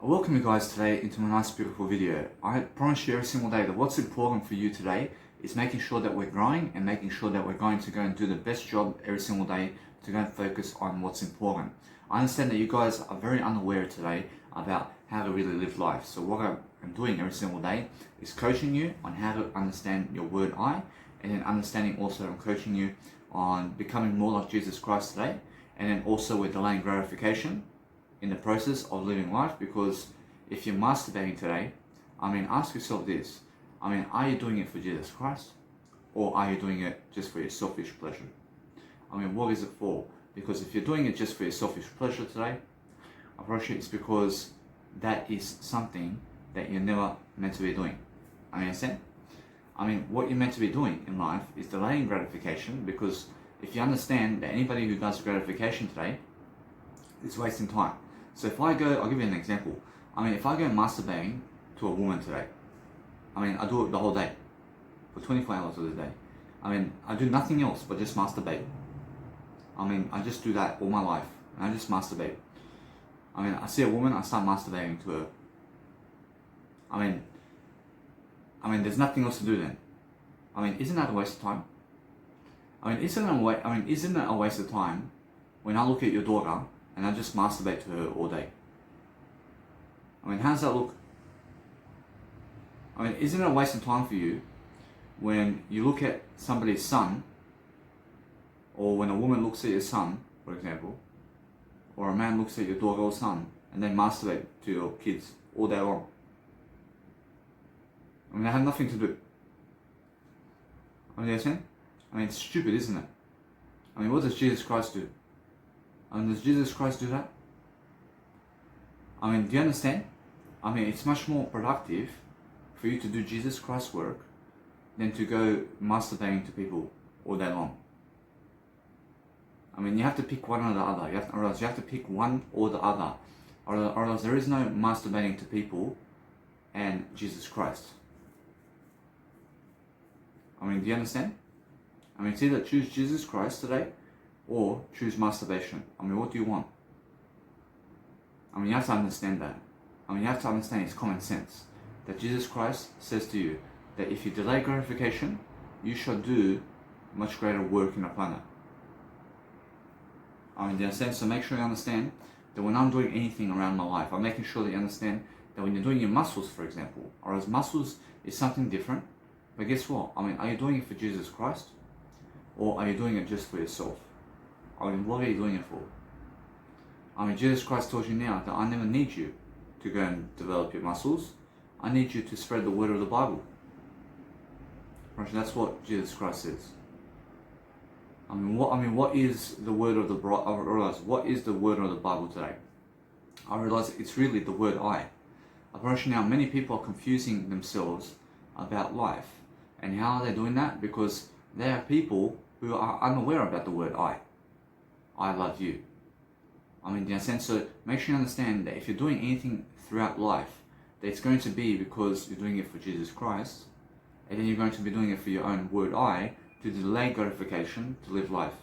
I welcome you guys today into my nice beautiful video. I promise you every single day that what's important for you today is making sure that we're growing and making sure that we're going to go and do the best job every single day to go and focus on what's important. I understand that you guys are very unaware today about how to really live life. So what I'm doing every single day is coaching you on how to understand your word I, and then understanding also I'm coaching you on becoming more like Jesus Christ today, and then also we're delaying gratification in the process of living life. Because if you're masturbating today, ask yourself this, are you doing it for Jesus Christ, or are you doing it just for your selfish pleasure? What is it for? Because if you're doing it just for your selfish pleasure today, I promise you it's because that is something that you're never meant to be doing. Understand? What you're meant to be doing in life is delaying gratification, because if you understand that anybody who does gratification today is wasting time. So if I go, I'll give you an example. If I go masturbating to a woman today, I do it the whole day, for 24 hours of the day. I do nothing else but just masturbate. I just do that all my life, and I just masturbate. I see a woman, I start masturbating to her. There's nothing else to do then. Isn't that a waste of time? Isn't it a waste of time when I look at your daughter and I just masturbate to her all day? How does that look? Isn't it a waste of time for you when you look at somebody's son, or when a woman looks at your son, for example, or a man looks at your daughter or son, and they masturbate to your kids all day long? They have nothing to do. You understand? It's stupid, isn't it? What does Jesus Christ do? Does Jesus Christ do that? Do you understand? It's much more productive for you to do Jesus Christ's work than to go masturbating to people all day long. You have to pick one or the other. You have to pick one or the other. Or else there is no masturbating to people and Jesus Christ. Do you understand? It's either choose Jesus Christ today or choose masturbation. What do you want? You have to understand that. You have to understand it's common sense. That Jesus Christ says to you that if you delay gratification, you shall do much greater work in the planet. Do you understand? So make sure you understand that when I'm doing anything around my life, I'm making sure that you understand that when you're doing your muscles, for example, or as muscles is something different. But guess what? Are you doing it for Jesus Christ, or are you doing it just for yourself? What are you doing it for? Jesus Christ tells you now that I never need you to go and develop your muscles. I need you to spread the word of the Bible. That's what Jesus Christ says. What is the word of the Bible? I realize what is the word of the Bible today? I realize it's really the word I promise you now, many people are confusing themselves about life. And how are they doing that? Because they are people who are unaware about the word I love you. Do you understand? So make sure you understand that if you're doing anything throughout life, that it's going to be because you're doing it for Jesus Christ, and then you're going to be doing it for your own word I, to delay gratification, to live life.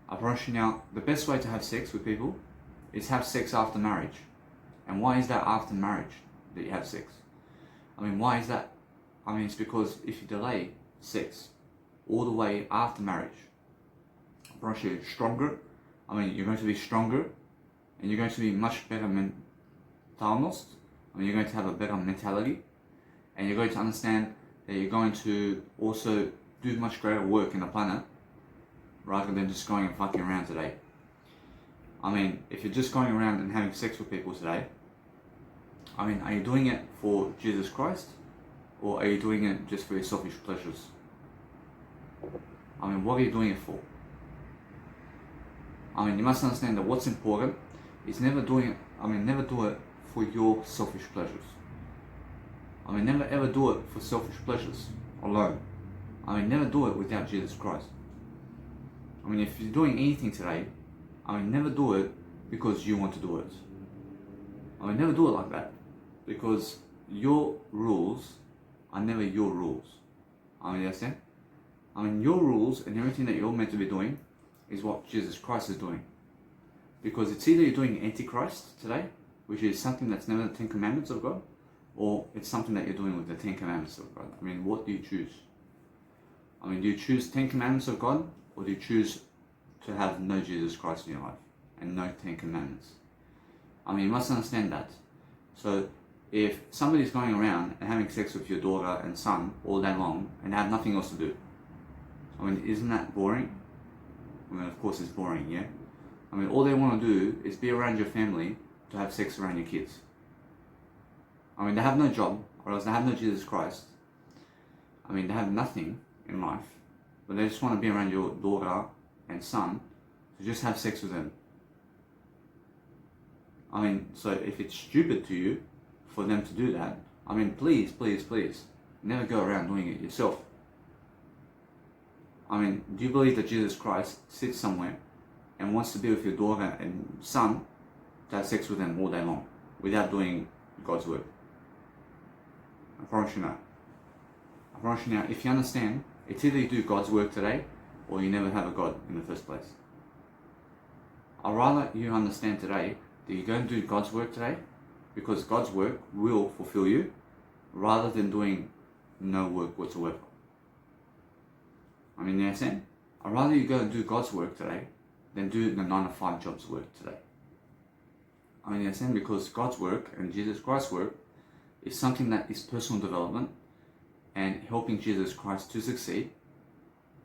I promise you now, the best way to have sex with people is have sex after marriage. And why is that after marriage that you have sex? Why is that? It's because if you delay sex all the way after marriage, I promise you stronger. You're going to be stronger, and you're going to be much better mentalnost. You're going to have a better mentality, and you're going to understand that you're going to also do much greater work in the planet, rather than just going and fucking around today. If you're just going around and having sex with people today, are you doing it for Jesus Christ, or are you doing it just for your selfish pleasures? What are you doing it for? You must understand that what's important is never do it for your selfish pleasures. Never ever do it for selfish pleasures alone. Never do it without Jesus Christ. If you're doing anything today, never do it because you want to do it. Never do it like that. Because your rules are never your rules. You understand? Your rules and everything that you're meant to be doing is what Jesus Christ is doing. Because it's either you're doing Antichrist today, which is something that's never the Ten Commandments of God, or it's something that you're doing with the Ten Commandments of God? I mean, what do you choose? I mean, do you choose 10 Commandments of God, or do you choose to have no Jesus Christ in your life and no 10 Commandments? I mean, you must understand that. So, if somebody's going around and having sex with your daughter and son all day long and have nothing else to do, I mean, isn't that boring? I mean, of course it's boring, yeah? I mean, all they want to do is be around your family to have sex around your kids. I mean, they have no job, or else they have no Jesus Christ. I mean, they have nothing in life, but they just want to be around your daughter and son to just have sex with them. I mean, so if it's stupid to you for them to do that, I mean, please, please, please, never go around doing it yourself. I mean, do you believe that Jesus Christ sits somewhere and wants to be with your daughter and son to have sex with them all day long without doing God's work? I promise you now. I promise you now, if you understand, it's either you do God's work today or you never have a God in the first place. I'd rather you understand today that you're going to do God's work today, because God's work will fulfill you, rather than doing no work whatsoever. I mean, you understand? I'd rather you go and do God's work today than do the 9 to 5 jobs work today. I mean, you understand? Because God's work and Jesus Christ's work is something that is personal development and helping Jesus Christ to succeed,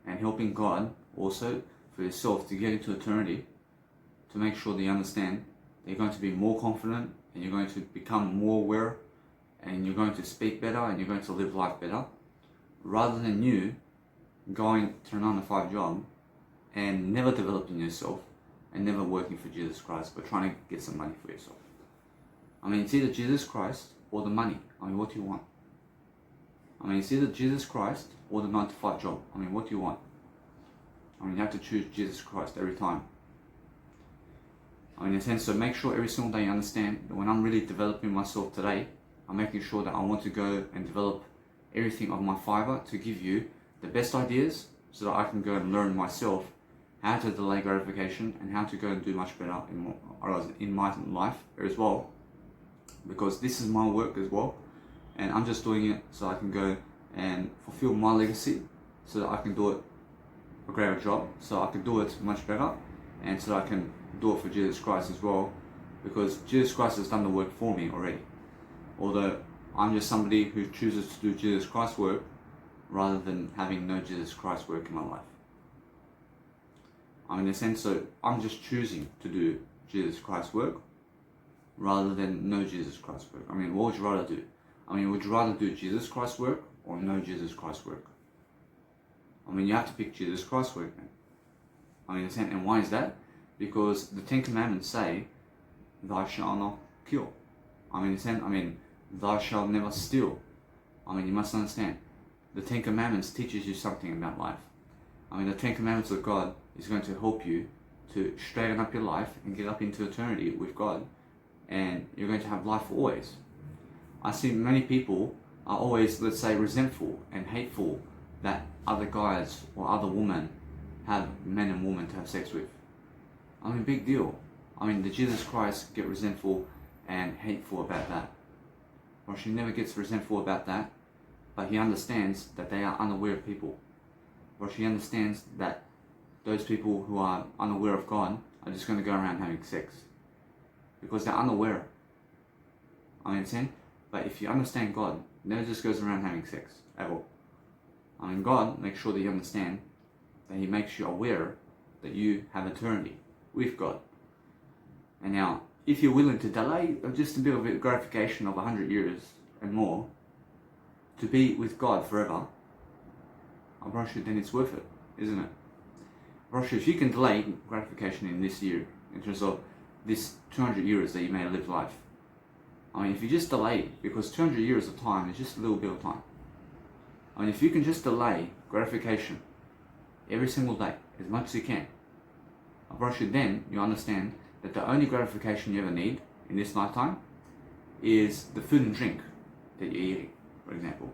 and helping God also for yourself to get into eternity, to make sure that you understand that you're going to be more confident and you're going to become more aware and you're going to speak better and you're going to live life better, rather than you going to a 9 to 5 job and never developing yourself and never working for Jesus Christ but trying to get some money for yourself. I mean, it's either Jesus Christ or the money. I mean, what do you want? I mean, it's either Jesus Christ or the 9 to 5 job. I mean, what do you want? I mean, you have to choose Jesus Christ every time. I mean, in a sense, so make sure every single day you understand that when I'm really developing myself today, I'm making sure that I want to go and develop everything of my fiber to give you the best ideas so that I can go and learn myself how to delay gratification and how to go and do much better in my life as well. Because this is my work as well, and I'm just doing it so I can go and fulfill my legacy, so that I can do it a greater job, so I can do it much better, and so that I can do it for Jesus Christ as well, because Jesus Christ has done the work for me already. Although I'm just somebody who chooses to do Jesus Christ's work rather than having no Jesus Christ work in my life. I mean, in a sense, so I'm just choosing to do Jesus Christ's work rather than no Jesus Christ's work. I mean, what would you rather do? I mean, would you rather do Jesus Christ's work or no Jesus Christ's work? I mean, you have to pick Jesus Christ's work, man. I mean, in a sense, and why is that? Because the 10 Commandments say, "Thou shalt not kill." I mean, in a sense, thou shalt never steal. I mean, you must understand, the 10 Commandments teaches you something about life. I mean, the 10 Commandments of God is going to help you to straighten up your life and get up into eternity with God, and you're going to have life always. I see many people are always, let's say, resentful and hateful that other guys or other women have men and women to have sex with. I mean, big deal. I mean, did Jesus Christ get resentful and hateful about that? Or she never gets resentful about that, but he understands that they are unaware people. Or she understands that those people who are unaware of God are just going to go around having sex because they're unaware. I understand, but if you understand God, never just goes around having sex at all. I mean, God makes sure that you understand that he makes you aware that you have eternity with God. And now, if you're willing to delay just a bit of gratification of 100 years and more to be with God forever, I promise you, then it's worth it, isn't it? I promise you, if you can delay gratification in this year, in terms of this 200 years that you may live life, I mean, if you just delay, because 200 years of time is just a little bit of time. I mean, if you can just delay gratification every single day, as much as you can, I promise you, then you understand that the only gratification you ever need in this lifetime is the food and drink that you're eating, for example.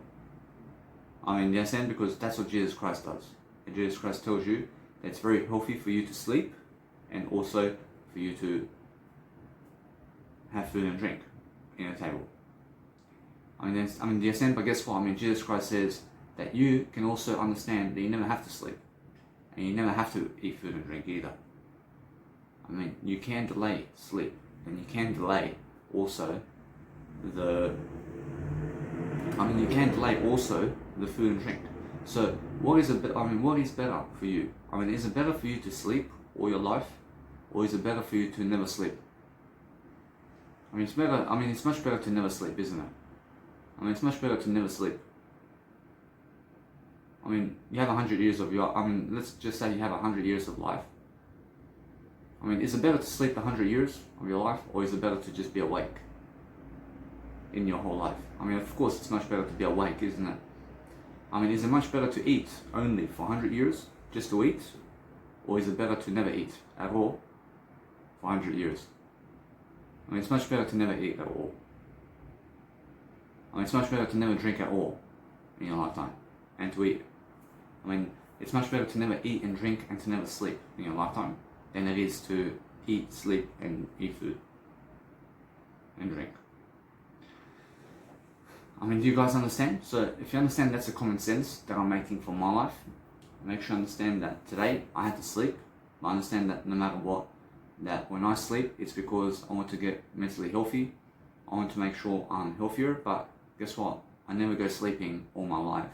I mean, you understand? Because that's what Jesus Christ does. And Jesus Christ tells you that it's very healthy for you to sleep and also for you to have food and drink in a table. Do you understand? But guess what? Jesus Christ says that you can also understand that you never have to sleep. And you never have to eat food and drink either. You can delay sleep. And you can delay also the food and drink. So what is better for you? Is it better for you to sleep all your life, or is it better for you to never sleep? It's much better to never sleep, isn't it? It's much better to never sleep. You have 100 years of your, let's just say you have 100 years of life. Is it better to sleep 100 years of your life, or is it better to just be awake in your whole life? Of course it's much better to be awake, isn't it? Is it much better to eat only for 100 years, just to eat? Or is it better to never eat at all for 100 years? It's much better to never eat at all. It's much better to never drink at all in your lifetime, and to eat. It's much better to never eat and drink and to never sleep in your lifetime than it is to eat, sleep, and eat food and drink. Do you guys understand? So if you understand, that's a common sense that I'm making for my life. Make sure you understand that today I had to sleep. But I understand that no matter what, that when I sleep, it's because I want to get mentally healthy. I want to make sure I'm healthier. But guess what? I never go sleeping all my life.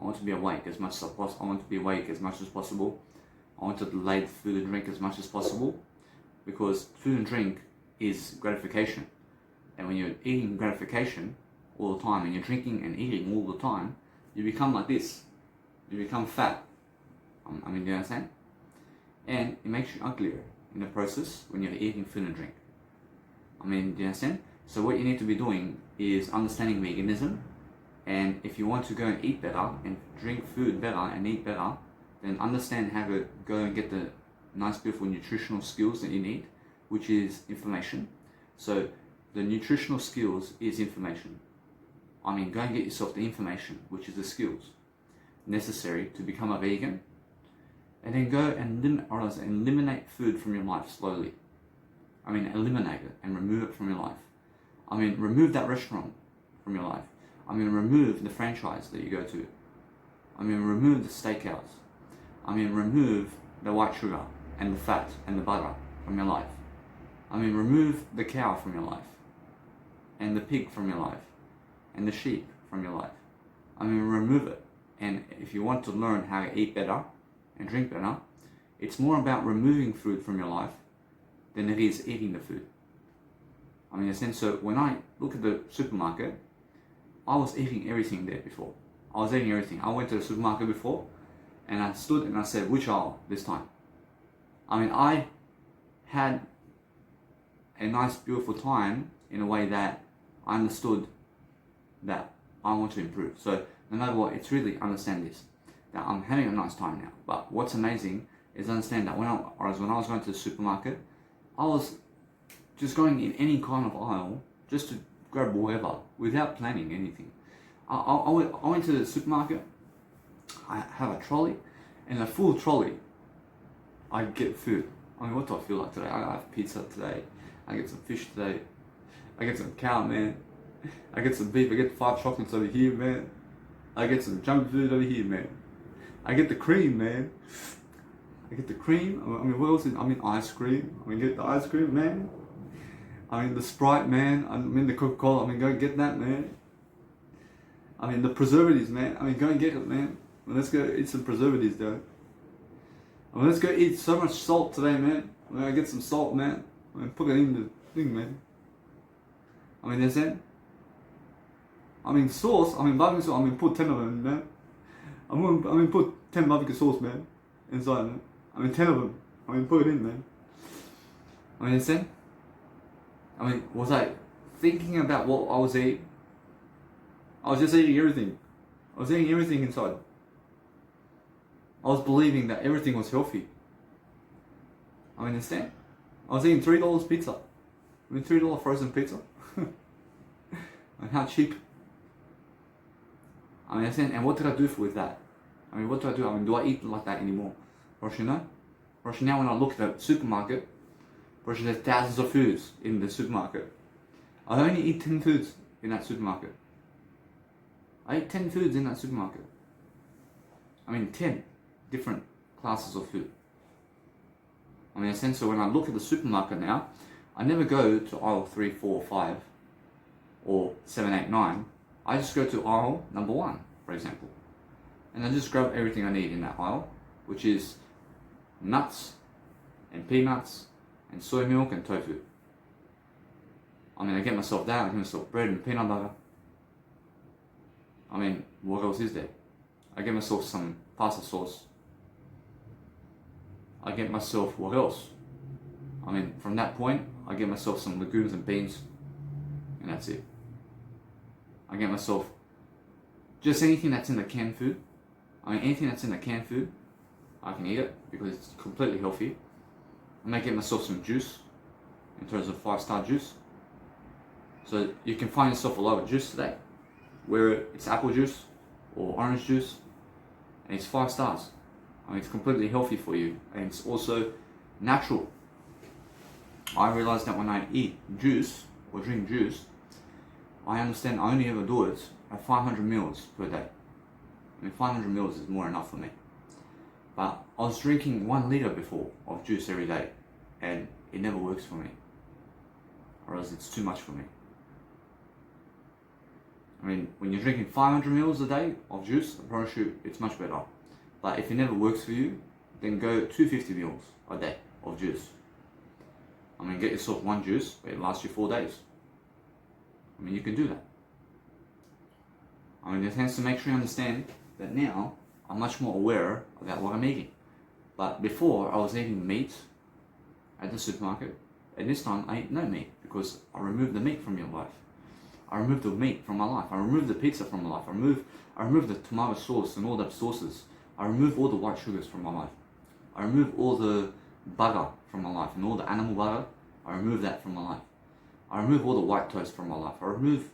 I want to be awake as much as possible. I want to be awake as much as possible. I want to delay the food and drink as much as possible, because food and drink is gratification. And when you're eating gratification all the time, and you're drinking and eating all the time, you become like this. You become fat. Do you understand? And it makes you uglier in the process when you're eating food and drink. Do you understand? So what you need to be doing is understanding veganism. And if you want to go and eat better and drink food better and eat better, then understand how to go and get the nice, beautiful nutritional skills that you need, which is information. So the nutritional skills is information. Go and get yourself the information, which is the skills necessary to become a vegan, and then go and eliminate food from your life slowly. Eliminate it and remove it from your life. Remove that restaurant from your life. Remove the franchise that you go to. Remove the steakhouse. Remove the white sugar and the fat and the butter from your life. Remove the cow from your life, and the pig from your life, and the sheep from your life. Remove it. And if you want to learn how to eat better and drink better, it's more about removing food from your life than it is eating the food. So when I look at the supermarket, I was eating everything there before. I was eating everything. I went to the supermarket before, and I stood and I said, which aisle this time? I had a nice, beautiful time in a way that I understood that I want to improve. So no matter what, it's really understand this, that I'm having a nice time now. But what's amazing is understand that when I was going to the supermarket, I was just going in any kind of aisle just to grab whatever without planning anything. I went to the supermarket, I have a trolley, and a full trolley, I get food. What do I feel like today? I have pizza today, I get some fish today, I get some cow, man. I get some beef, I get 5 chocolates over here, man. I get some junk food over here, man. I get the cream, man. I get the cream. What else is, ice cream. Get the ice cream, man. The Sprite, man. The Coca-Cola. Go get that, man. The preservatives, man. Go and get it, man. Let's go eat some preservatives, though. Let's go eat so much salt today, man. I get some salt, man. Put it in the thing, man. That's it. Sauce, barbecue sauce, put 10 of them, man. Put 10 barbecue sauce, man, inside, man. 10 of them. Put it in, man. That's it. Was I thinking about what I was eating? I was just eating everything. I was eating everything inside. I was believing that everything was healthy. Understand? I was eating $3 pizza. $3 frozen pizza. How cheap. Understand? And what did I do with that? What do I do? Do I eat like that anymore? Now when I look at the supermarket, Because there's thousands of foods in the supermarket. I only eat 10 foods in that supermarket. I eat 10 foods in that supermarket. 10 different classes of food. In a sense, so when I look at the supermarket now, I never go to aisle 3, 4, 5 or 7, 8, 9. I just go to aisle number 1, for example. And I just grab everything I need in that aisle, which is nuts and peanuts and soy milk and tofu. I get myself that, I get myself bread and peanut butter. What else is there? I get myself some pasta sauce. I get myself, what else? From that point, I get myself some legumes and beans, and that's it. I get myself just anything that's in the canned food. Anything that's in the canned food, I can eat it because it's completely healthy. I may get myself some juice, in terms of 5-star juice. So you can find yourself a lot of juice today, where it's apple juice or orange juice, and it's 5 stars. It's completely healthy for you, and it's also natural. I realize that when I eat juice or drink juice, I understand I only ever do it at 500 mils per day. 500 mils is more enough for me. But I was drinking 1 liter before of juice every day, and it never works for me. Or else it's too much for me. When you're drinking 500 mils a day of juice, I promise you it's much better. But if it never works for you, then go 250 mils a day of juice. Get yourself 1 juice, but it lasts you 4 days. You can do that. It tends to make sure you understand that now I'm much more aware about what I'm eating. But before, I was eating meat at the supermarket, and this time I eat no meat because I removed the meat from your life. I removed the meat from my life. I removed the pizza from my life. I removed the tomato sauce and all the sauces. I remove all the white sugars from my life. I remove all the butter from my life and all the animal butter. I remove that from my life. I remove all the white toast from my life. I remove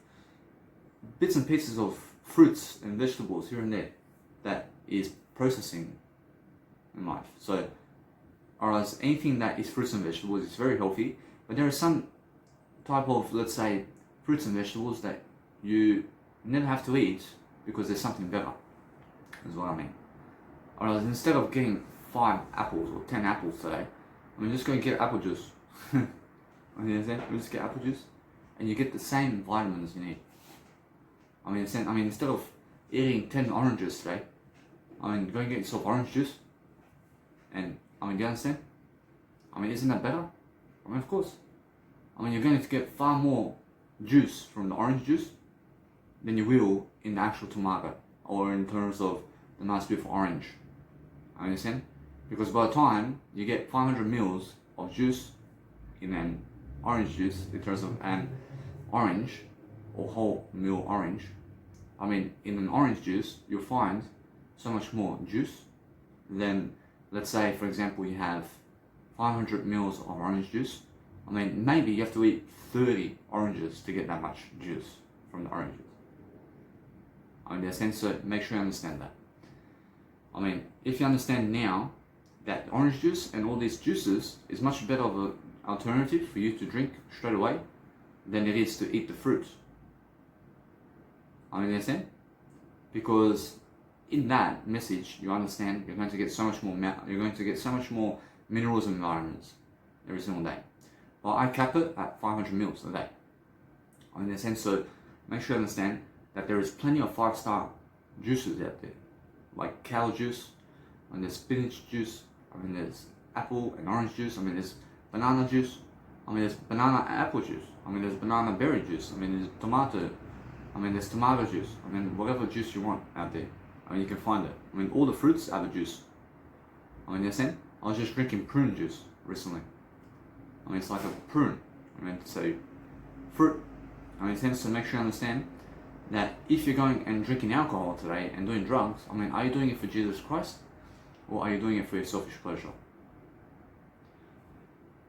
bits and pieces of fruits and vegetables here and there that is processing in life. So, whereas anything that is fruits and vegetables is very healthy, but there are some type of, let's say, fruits and vegetables that you never have to eat because there's something better, is what I mean. Whereas instead of getting 5 apples or 10 apples today, I'm just going to get apple juice. You understand? We just get apple juice, and you get the same vitamins you need. Instead of eating 10 oranges today, go and get yourself orange juice. And do you understand? Isn't that better? Of course. You're going to get far more juice from the orange juice than you will in the actual tomato, or in terms of the nice beautiful orange. Understand? Because by the time you get 500 mils of juice in an orange juice, in terms of an orange or whole meal orange, in an orange juice you'll find so much more juice than, let's say for example, you have 500 mils of orange juice. Maybe you have to eat 30 oranges to get that much juice from the oranges. In a sense, so make sure you understand that. If you understand now that orange juice and all these juices is much better of an alternative for you to drink straight away than it is to eat the fruit. Understand? Because in that message, you understand you're going to get so much more minerals and vitamins every single day. Well, I cap it at 500 mils a day. In a sense, so make sure you understand that there is plenty of 5-star juices out there, like cow juice, and there's spinach juice, there's apple and orange juice, there's banana juice, there's banana and apple juice, there's banana berry juice, there's tomato, there's tomato juice, whatever juice you want out there, you can find it. All the fruits have a juice. You understand? I was just drinking prune juice recently. It's like a prune. So fruit. It tends to make sure you understand that if you're going and drinking alcohol today and doing drugs, are you doing it for Jesus Christ, or are you doing it for your selfish pleasure?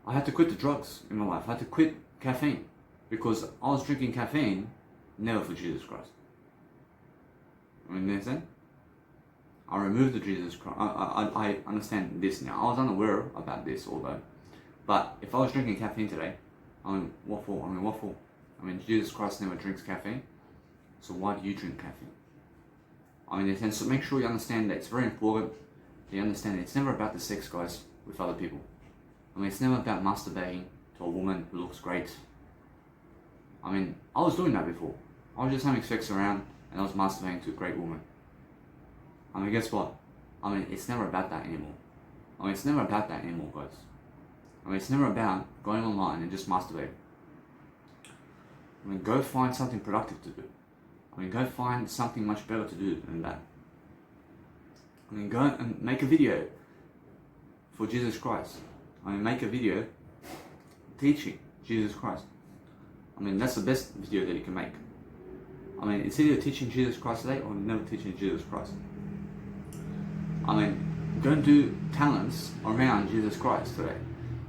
I had to quit the drugs in my life. I had to quit caffeine because I was drinking caffeine never for Jesus Christ. You understand? I removed the Jesus Christ. I understand this now. I was unaware about this, although But if I was drinking caffeine today, what for? Jesus Christ never drinks caffeine, so why do you drink caffeine? So make sure you understand that it's very important that you understand that it's never about the sex, guys, with other people. It's never about masturbating to a woman who looks great. I was doing that before. I was just having sex around and I was masturbating to a great woman. Guess what? It's never about that anymore. It's never about that anymore, guys. It's never about going online and just masturbating. Go find something productive to do. Go find something much better to do than that. Go and make a video for Jesus Christ. Make a video teaching Jesus Christ. That's the best video that you can make. It's either teaching Jesus Christ today or never teaching Jesus Christ. Go and do talents around Jesus Christ today.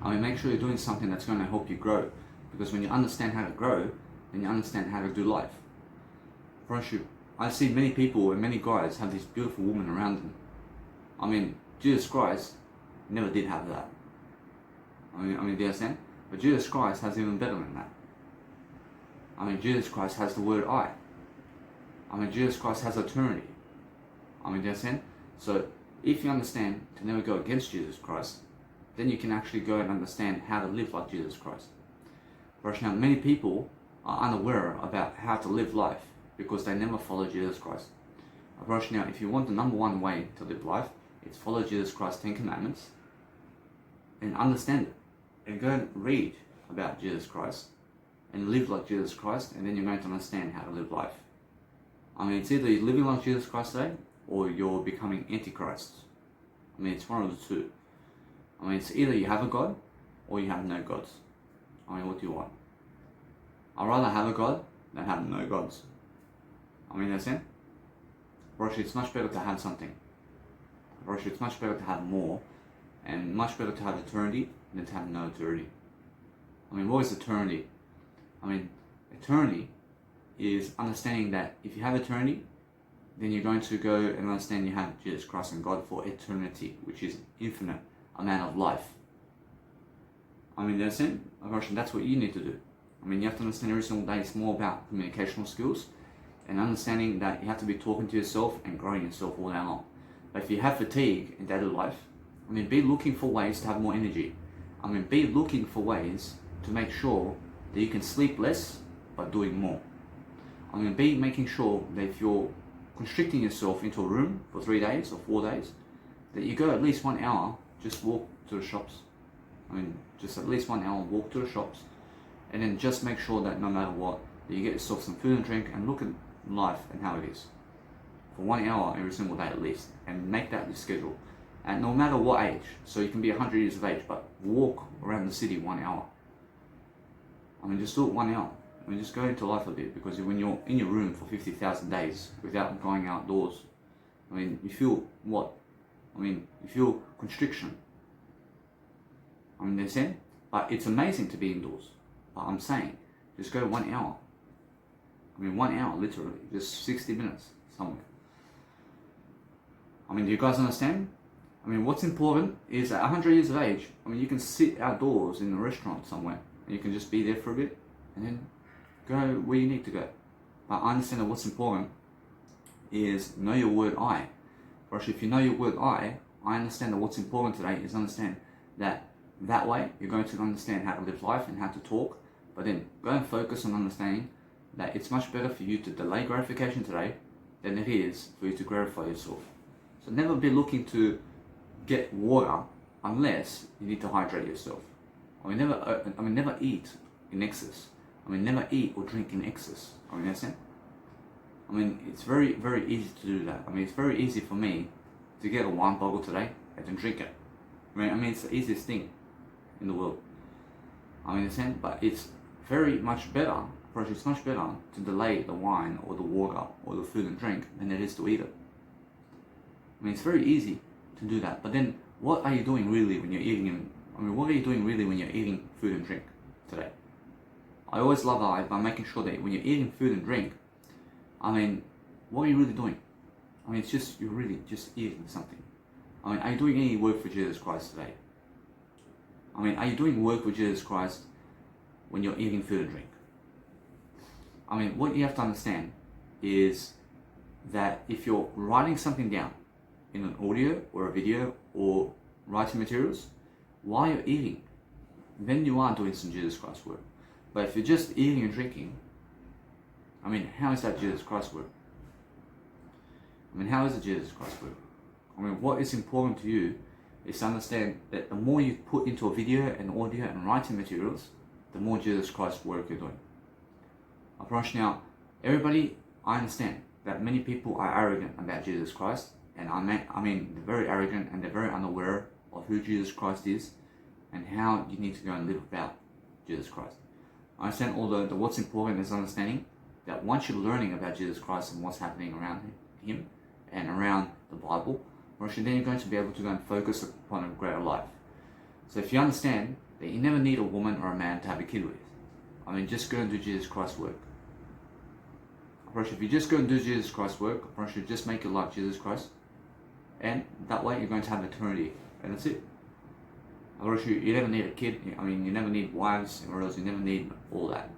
Make sure you're doing something that's going to help you grow. Because when you understand how to grow, then you understand how to do life. I see many people and many guys have these beautiful women around them. Jesus Christ never did have that. Do you understand? But Jesus Christ has even better than that. Jesus Christ has the word I. Jesus Christ has eternity. Do you understand? So, if you understand to never go against Jesus Christ, then you can actually go and understand how to live like Jesus Christ. Right now, many people are unaware about how to live life because they never follow Jesus Christ. Right now, if you want the number one way to live life, it's follow Jesus Christ's 10 Commandments and understand it. And go and read about Jesus Christ and live like Jesus Christ, and then you're going to understand how to live life. It's either you're living like Jesus Christ today or you're becoming Antichrist. It's one of the two. It's either you have a God or you have no gods. What do you want? I'd rather have a God than have no gods. That's it. Roshi, it's much better to have something. Roshi, it's much better to have more, and much better to have eternity than to have no eternity. What is eternity? Eternity is understanding that if you have eternity, then you're going to go and understand you have Jesus Christ and God for eternity, which is infinite amount of life. That's it. That's what you need to do. You have to understand every single day it's more about communicational skills and understanding that you have to be talking to yourself and growing yourself all day long. But if you have fatigue in daily life, be looking for ways to have more energy. Be looking for ways to make sure that you can sleep less but doing more. Be making sure that if you're constricting yourself into a room for 3 days or 4 days, that you go at least 1 hour, just walk to the shops. Just at least 1 hour walk to the shops, and then just make sure that no matter what, that you get yourself some food and drink and look at life and how it is. For 1 hour every single day at least, and make that your schedule. And no matter what age, so you can be 100 years of age, but walk around the city 1 hour. Just do it 1 hour. Just go into life a bit, because when you're in your room for 50,000 days without going outdoors, you feel what? You feel constriction. They're saying, but it's amazing to be indoors. But I'm saying, just go 1 hour. 1 hour, literally, just 60 minutes somewhere. Do you guys understand? What's important is at 100 years of age, you can sit outdoors in a restaurant somewhere, and you can just be there for a bit, and then go where you need to go. But I understand that what's important is know your word I. Or if you know your word I understand that what's important today is understand that way you're going to understand how to live life and how to talk. But then go and focus on understanding that it's much better for you to delay gratification today than it is for you to gratify yourself. So never be looking to get water unless you need to hydrate yourself. Never eat in excess. Never eat or drink in excess. Understand? It's very, very easy to do that. It's very easy for me to get a wine bottle today and then drink it. It's the easiest thing in the world. Understand? But it's very much better. It's much better to delay the wine or the water or the food and drink than it is to eat it. It's very easy to do that. But then, what are you doing really when you're eating? What are you doing really when you're eating food and drink today? I always love that by making sure that when you're eating food and drink, what are you really doing? It's just, you're really just eating something. Are you doing any work for Jesus Christ today? I mean, are you doing work with Jesus Christ when you're eating food and drink? I mean, what you have to understand is that if you're writing something down in an audio or a video or writing materials while you're eating, then you are doing some Jesus Christ work. But if you're just eating and drinking, I mean, how is that Jesus Christ work? I mean, how is it Jesus Christ work? I mean, what is important to you is to understand that the more you put into a video and audio and writing materials, the more Jesus Christ work you're doing. I promise you now, everybody, I understand that many people are arrogant about Jesus Christ, and I mean, they're very arrogant and they're very unaware of who Jesus Christ is and how you need to go and live about Jesus Christ. I understand, although what's important is understanding that once you're learning about Jesus Christ and what's happening around Him and around the Bible, then you're going to be able to go and focus upon a greater life. So if you understand that you never need a woman or a man to have a kid with, I mean, just go and do Jesus Christ's work. If you just go and do Jesus Christ's work, just make it like Jesus Christ, and that way you're going to have eternity, and that's it. You never need a kid. I mean, you never need wives, or else you never need all that.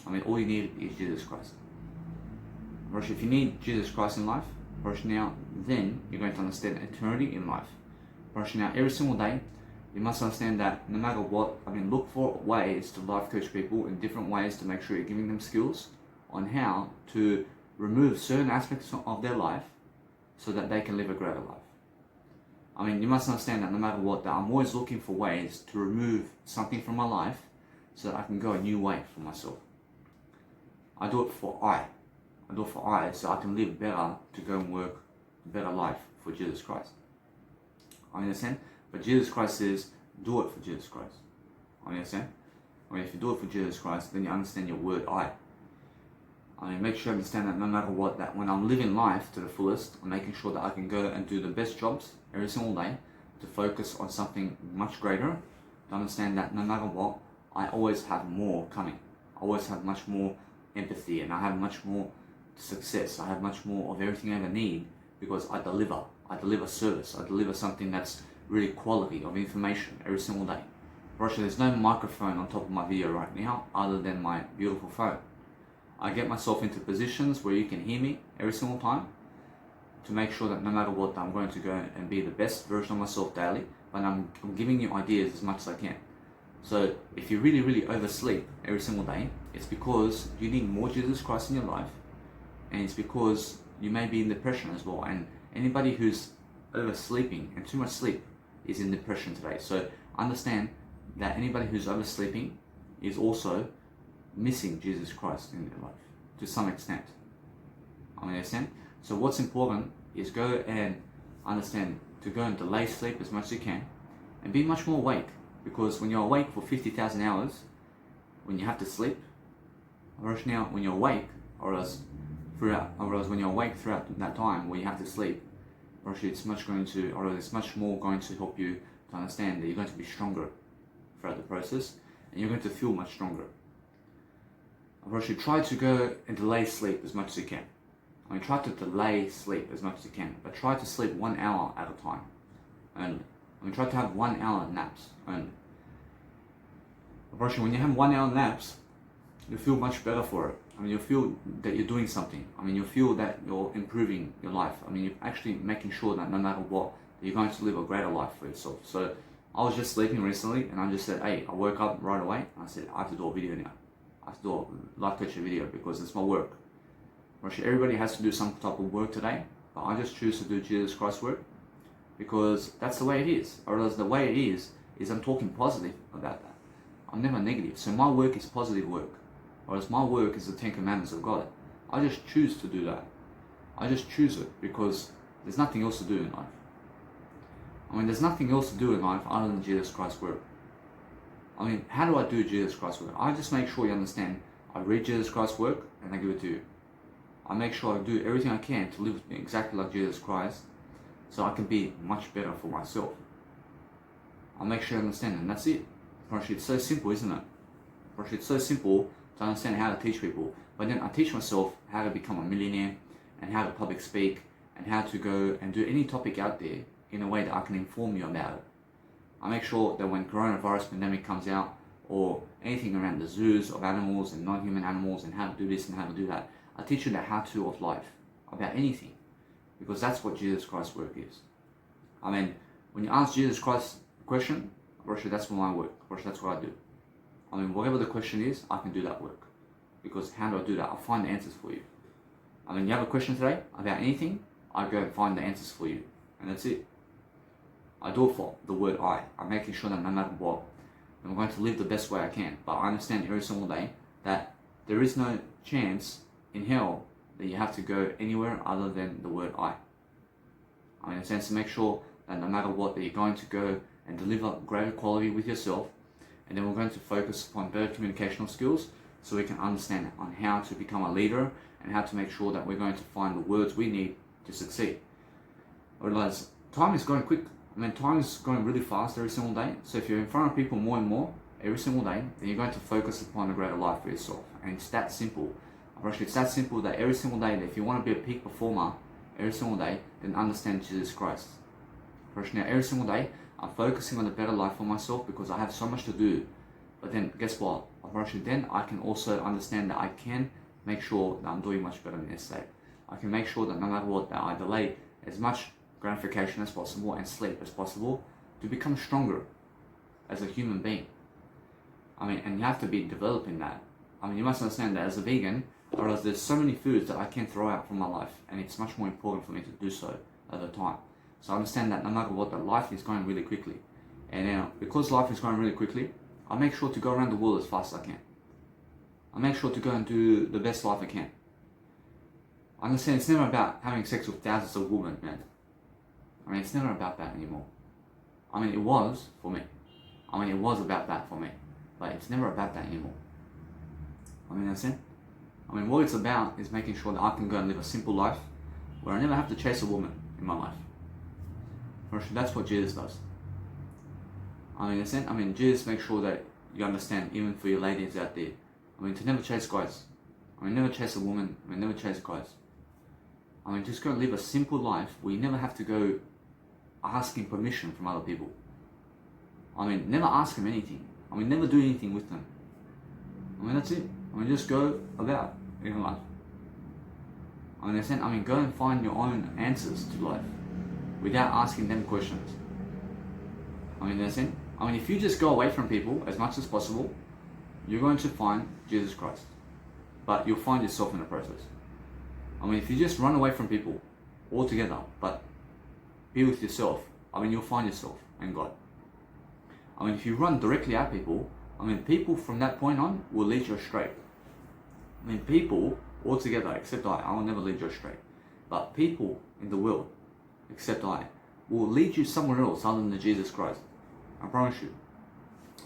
I mean, all you need is Jesus Christ. If you need Jesus Christ in life, now, then you're going to understand eternity in life. Now, every single day, you must understand that no matter what, I mean, look for ways to life coach people in different ways to make sure you're giving them skills on how to remove certain aspects of their life so that they can live a greater life. I mean, you must understand that no matter what, that I'm always looking for ways to remove something from my life so that I can go a new way for myself. I do it for so I can live better to go and work a better life for Jesus Christ. I understand? But Jesus Christ says, do it for Jesus Christ. I understand? I mean, if you do it for Jesus Christ, then you understand your word I mean, make sure you understand that no matter what, that when I'm living life to the fullest, I'm making sure that I can go and do the best jobs every single day to focus on something much greater, to understand that no matter what, I always have more coming. I always have much more empathy, and I have much more success. I have much more of everything I ever need because I deliver service. I deliver something that's really quality of information every single day. There's no microphone on top of my video right now other than my beautiful phone. I get myself into positions where you can hear me every single time to make sure that no matter what, I'm going to go and be the best version of myself daily, but I'm giving you ideas as much as I can. So if you really, really oversleep every single day, it's because you need more Jesus Christ in your life, and it's because you may be in depression as well. And anybody who's oversleeping and too much sleep is in depression today. So understand that anybody who's oversleeping is also missing Jesus Christ in their life to some extent. I understand? So what's important is go and understand to go and delay sleep as much as you can and be much more awake, because when you're awake for 50,000 hours, when you have to sleep, now when you're awake, or else when you're awake throughout that time where you have to sleep, it's much more going to help you to understand that you're going to be stronger throughout the process, and you're going to feel much stronger. Try to go and delay sleep as much as you can. I mean, try to delay sleep as much as you can, but try to sleep 1 hour at a time only. I mean, try to have 1 hour naps only. When you have 1 hour naps, you feel much better for it. I mean, you feel that you're doing something. I mean, you feel that you're improving your life. I mean, you're actually making sure that no matter what, you're going to live a greater life for yourself. So I was just sleeping recently, and I just said, hey, I woke up right away, and I said, I have to do a video now. I have to do a life coaching video because it's my work. Everybody has to do some type of work today, but I just choose to do Jesus Christ's work because that's the way it is. Or else the way it is I'm talking positive about that. I'm never negative. So my work is positive work. Or else my work is the 10 Commandments of God. I just choose to do that. I just choose it because there's nothing else to do in life. I mean, there's nothing else to do in life other than Jesus Christ's work. I mean, how do I do Jesus Christ's work? I just make sure you understand. I read Jesus Christ's work and I give it to you. I make sure I do everything I can to live exactly like Jesus Christ so I can be much better for myself. I make sure you understand, and that's it. It's so simple, isn't it? It's so simple to understand how to teach people. But then I teach myself how to become a millionaire and how to public speak and how to go and do any topic out there in a way that I can inform you about it. I make sure that when coronavirus pandemic comes out, or anything around the zoos of animals and non-human animals and how to do this and how to do that, I teach you the how-to of life, about anything, because that's what Jesus Christ's work is. I mean, when you ask Jesus Christ a question, that's my work. That's what I do. I mean, whatever the question is, I can do that work. Because how do I do that? I find the answers for you. I mean, you have a question today about anything, I go and find the answers for you. And that's it. I do it for the word I. I'm making sure that no matter what, I'm going to live the best way I can. But I understand every single day that there is no chance in hell that you have to go anywhere other than the word I. I mean, in a sense, to make sure that no matter what, that you're going to go and deliver greater quality with yourself. And then we're going to focus upon better communicational skills so we can understand on how to become a leader and how to make sure that we're going to find the words we need to succeed. I realize time is going quick. I mean, time is going really fast every single day. So if you're in front of people more and more every single day, then you're going to focus upon a greater life for yourself. And it's that simple. Actually, it's that simple that every single day, that if you want to be a peak performer every single day, then understand Jesus Christ. Now, every single day, I'm focusing on a better life for myself because I have so much to do. But then, guess what? Then I can also understand that I can make sure that I'm doing much better than yesterday. I can make sure that no matter what, that I delay as much gratification as possible and sleep as possible to become stronger as a human being. I mean, and you have to be developing that. I mean, you must understand that as a vegan, or else there's so many foods that I can throw out from my life, and it's much more important for me to do so over time. So I understand that no matter what, that life is going really quickly. And now, because life is going really quickly, I make sure to go around the world as fast as I can. I make sure to go and do the best life I can. I understand it's never about having sex with thousands of women, man. I mean, it's never about that anymore. I mean, it was for me. I mean, it was about that for me. But it's never about that anymore. I mean, that's it. I mean, what it's about is making sure that I can go and live a simple life where I never have to chase a woman in my life. That's what Jesus does. I mean, in a sense, Jesus makes sure that you understand, even for your ladies out there. I mean, to never chase guys. I mean, never chase a woman. I mean, never chase guys. I mean, just go and live a simple life where you never have to go asking permission from other people. I mean, never ask them anything. I mean, never do anything with them. I mean, that's it. I mean, just go about in life. I mean, go and find your own answers to life without asking them questions. I mean, if you just go away from people as much as possible, you're going to find Jesus Christ. But you'll find yourself in the process. I mean, if you just run away from people altogether, but be with yourself, I mean, you'll find yourself and God. I mean, if you run directly at people, I mean, people from that point on will lead you astray. I mean, people altogether, except I will never lead you astray. But people in the world, except I, will lead you somewhere else other than Jesus Christ. I promise you.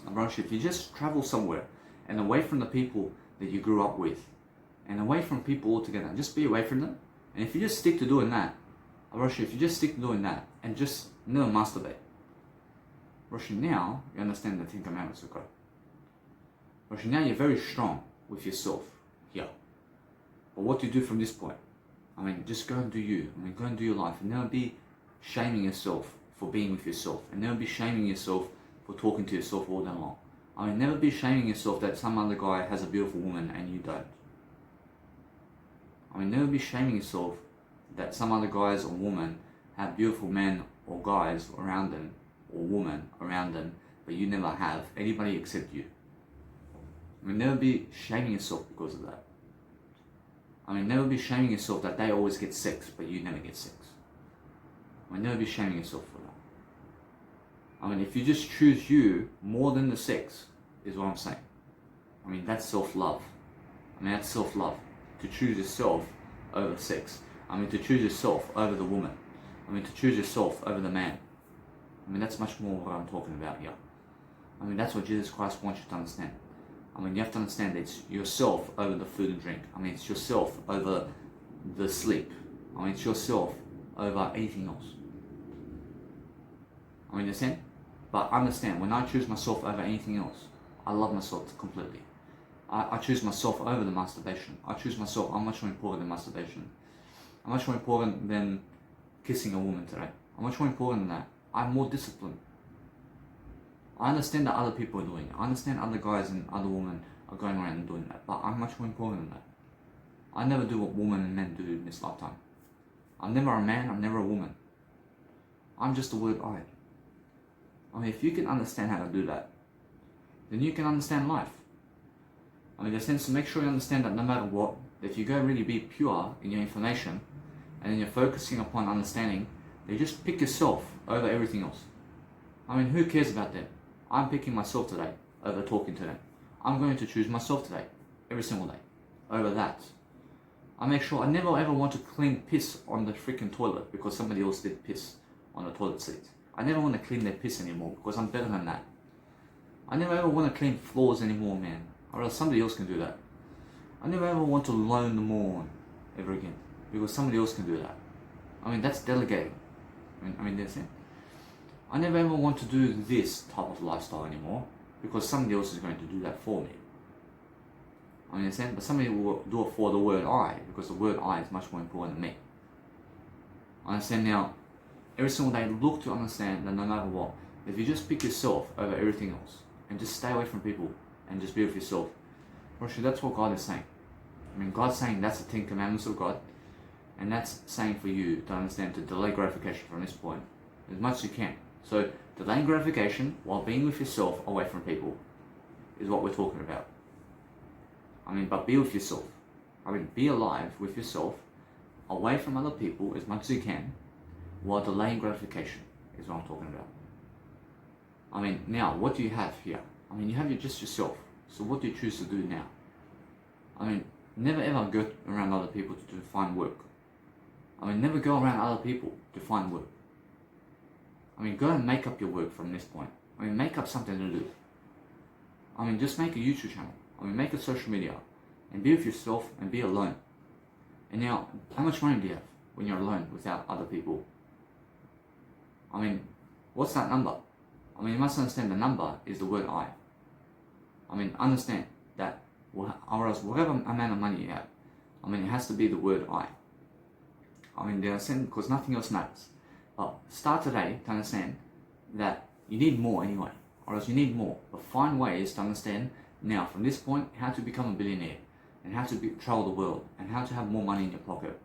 I promise you, if you just travel somewhere and away from the people that you grew up with, and away from people altogether, just be away from them. And if you just stick to doing that, I promise you, if you just stick to doing that and just never masturbate, now you understand the 10 Commandments of God. Now you're very strong with yourself here. But what do you do from this point? I mean, just go and do you. I mean, go and do your life. And never be shaming yourself for being with yourself. And never be shaming yourself for talking to yourself all day long. I mean, never be shaming yourself that some other guy has a beautiful woman and you don't. I mean, never be shaming yourself that some other guys or women have beautiful men or guys around them, or women around them, but you never have anybody except you. I mean, never be shaming yourself because of that. I mean, never be shaming yourself that they always get sex, but you never get sex. I mean, never be shaming yourself for that. I mean, if you just choose you more than the sex, is what I'm saying. I mean, that's self-love. I mean, that's self-love. To choose yourself over sex. I mean, to choose yourself over the woman. I mean, to choose yourself over the man. I mean, that's much more what I'm talking about here. I mean, that's what Jesus Christ wants you to understand. I mean, you have to understand that it's yourself over the food and drink. I mean, it's yourself over the sleep. I mean, it's yourself over anything else. I mean, understand? But understand, when I choose myself over anything else, I love myself completely. I choose myself over the masturbation. I choose myself. I'm much more important than masturbation. I'm much more important than kissing a woman today. I'm much more important than that. I'm more disciplined. I understand that other people are doing it. I understand other guys and other women are going around and doing that, but I'm much more important than that. I never do what women and men do in this lifetime. I'm never a man, I'm never a woman. I'm just the word I. I mean, if you can understand how to do that, then you can understand life. I mean, in a sense, to make sure you understand that no matter what, if you go really be pure in your information, and then you're focusing upon understanding, you just pick yourself over everything else. I mean, who cares about them? I'm picking myself today over talking to them. I'm going to choose myself today, every single day, over that. I make sure I never ever want to clean piss on the freaking toilet because somebody else did piss on the toilet seat. I never want to clean their piss anymore because I'm better than that. I never ever want to clean floors anymore, man. Or else somebody else can do that. I never ever want to loan the lawn ever again because somebody else can do that. I mean, that's delegating. I mean, that's it. I never ever want to do this type of lifestyle anymore because somebody else is going to do that for me. I understand, but somebody will do it for the word I because the word I is much more important than me. I understand now. Every single day, look to understand that no matter what, if you just pick yourself over everything else and just stay away from people and just be with yourself, Roshi, that's what God is saying. I mean, God's saying that's the 10 Commandments of God, and that's saying for you to understand to delay gratification from this point as much as you can. So, delaying gratification while being with yourself away from people is what we're talking about. I mean, but be with yourself. I mean, be alive with yourself, away from other people as much as you can, while delaying gratification is what I'm talking about. I mean, now, what do you have here? I mean, you have just yourself. So what do you choose to do now? I mean, never ever go around other people to find work. I mean, never go around other people to find work. I mean, go and make up your work from this point. I mean, make up something to do. I mean, just make a YouTube channel. I mean, make a social media. And be with yourself and be alone. And now, how much money do you have when you're alone without other people? I mean, what's that number? I mean, you must understand the number is the word I. I mean, understand that, or else whatever amount of money you have, I mean, it has to be the word I. I mean, they understand because nothing else matters. But start today to understand that you need more anyway, or else you need more. But find ways to understand now, from this point, how to become a billionaire, and how to travel the world, and how to have more money in your pocket,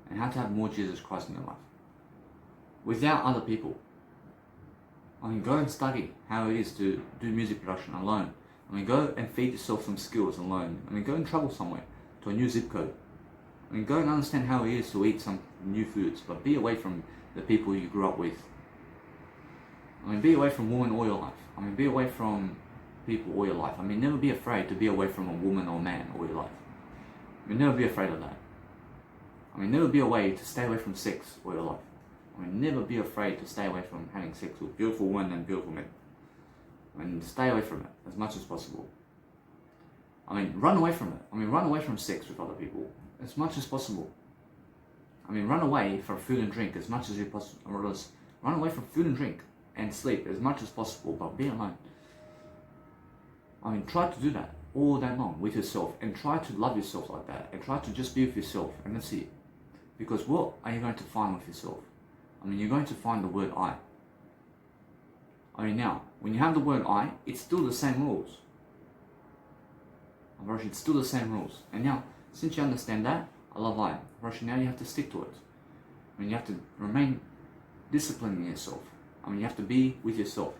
and how to have more Jesus Christ in your life. Without other people. I mean, go and study how it is to do music production alone. I mean, go and feed yourself some skills alone. I mean, go and travel somewhere to a new zip code. I mean, go and understand how it is to eat some new foods, but be away from the people you grew up with. I mean, be away from women all your life. I mean, be away from people all your life. I mean, never be afraid to be away from a woman or man all your life. I mean, never be afraid of that. I mean, never be away to stay away from sex all your life. I mean, never be afraid to stay away from having sex with beautiful women and beautiful men. I mean, stay away from it as much as possible. I mean, run away from it. I mean, run away from sex with other people as much as possible. I mean, run away from food and drink as much as you possible. Or else, run away from food and drink and sleep as much as possible, but be alone. I mean, try to do that all day long with yourself, and try to love yourself like that, and try to just be with yourself, and that's it. Because what are you going to find with yourself? I mean, you're going to find the word I. I mean, now, when you have the word I, it's still the same rules. It's still the same rules. And now, since you understand that, I love I. Now you have to stick to it. I mean, you have to remain disciplined in yourself. I mean, you have to be with yourself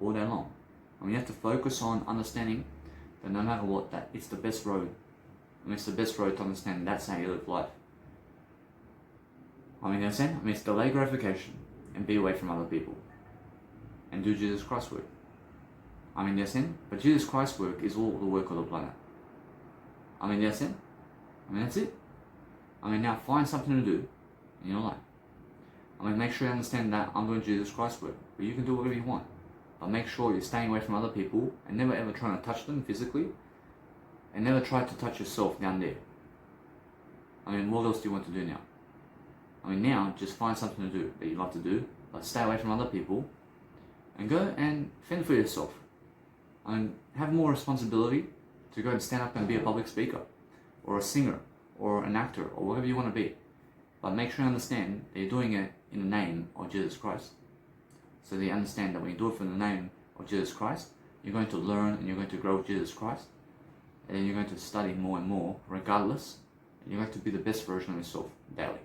all day long. I mean, you have to focus on understanding that no matter what, that it's the best road. I mean, it's the best road to understand that's how you live life. I mean, you understand? I mean, it's delay gratification and be away from other people. And do Jesus Christ's work. I mean, you understand? But Jesus Christ's work is all the work of the planet. I mean, you understand? I mean, that's it. I mean, now find something to do in your life. I mean, make sure you understand that I'm doing Jesus Christ's work. But you can do whatever you want. But make sure you're staying away from other people and never ever trying to touch them physically. And never try to touch yourself down there. I mean, what else do you want to do now? I mean, now, just find something to do that you love to do. But stay away from other people. And go and fend for yourself. And have more responsibility to go and stand up and be a public speaker. Or a singer. Or an actor. Or whatever you want to be. But make sure you understand that you're doing it in the name of Jesus Christ. So that you understand that when you do it for the name of of Jesus Christ. You're going to learn and you're going to grow with Jesus Christ. And you're going to study more and more regardless. And you're going to be the best version of yourself daily.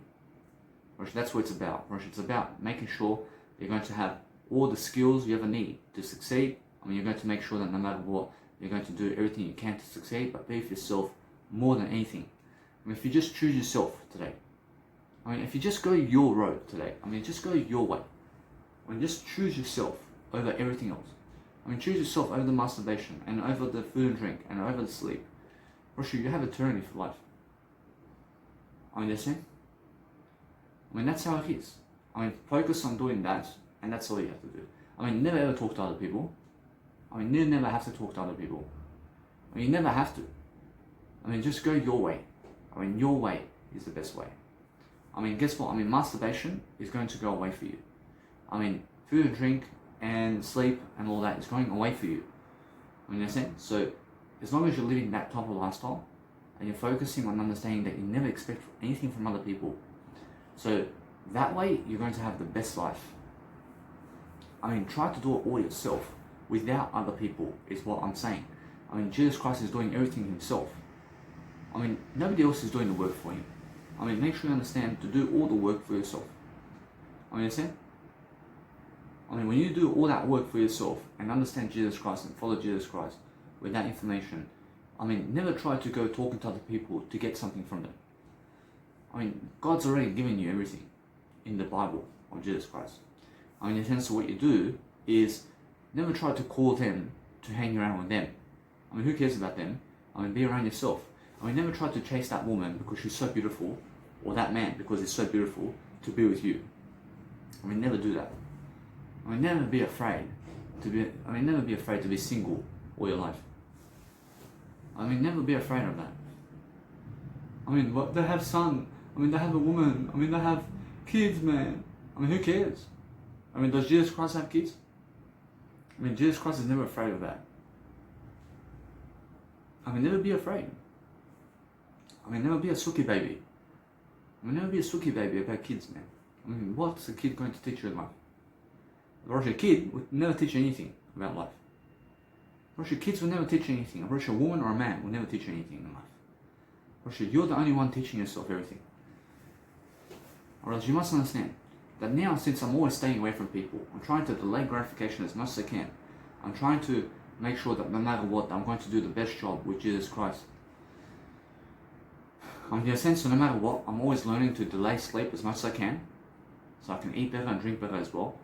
That's what it's about. It's about making sure you're going to have all the skills you ever need to succeed. You're going to make sure that no matter what, you're going to do everything you can to succeed, but be for yourself more than anything. If you just choose yourself today, if you just go your road today, just go your way. Just choose yourself over everything else. Choose yourself over the masturbation and over the food and drink and over the sleep. You have eternity for life. Understand? That's how it is. Focus on doing that, and that's all you have to do. Never ever talk to other people. You never have to talk to other people. You never have to. Just go your way. Your way is the best way. Guess what? Masturbation is going to go away for you. Food and drink and sleep and all that is going away for you. Understand? So, as long as you're living that type of lifestyle, and you're focusing on understanding that you never expect anything from other people, so that way you're going to have the best life. Try to do it all yourself without other people is what I'm saying. Jesus Christ is doing everything himself. Nobody else is doing the work for him. Make sure you understand to do all the work for yourself. Understand? When you do all that work for yourself and understand Jesus Christ and follow Jesus Christ with that information, never try to go talking to other people to get something from them. God's already given you everything in the Bible of Jesus Christ. In a sense, what you do is never try to call them to hang around with them. Who cares about them? Be around yourself. Never try to chase that woman because she's so beautiful, or that man because he's so beautiful to be with you. Never do that. Never be afraid to be. Never be afraid to be single all your life. Never be afraid of that. What they have son. They have a woman. They have kids, man. Who cares? Does Jesus Christ have kids? Jesus Christ is never afraid of that. Never be afraid. Never be a suki baby. Never be a suki baby about kids, man. What's a kid going to teach you in life? A kid would never teach you anything about life. Kids will never teach you anything. A woman or a man will never teach you anything in life. You're the only one teaching yourself everything. Or else you must understand that now, since I'm always staying away from people, I'm trying to delay gratification as much as I can. I'm trying to make sure that no matter what, I'm going to do the best job with Jesus Christ. In a sense, so no matter what, I'm always learning to delay sleep as much as I can, so I can eat better and drink better as well.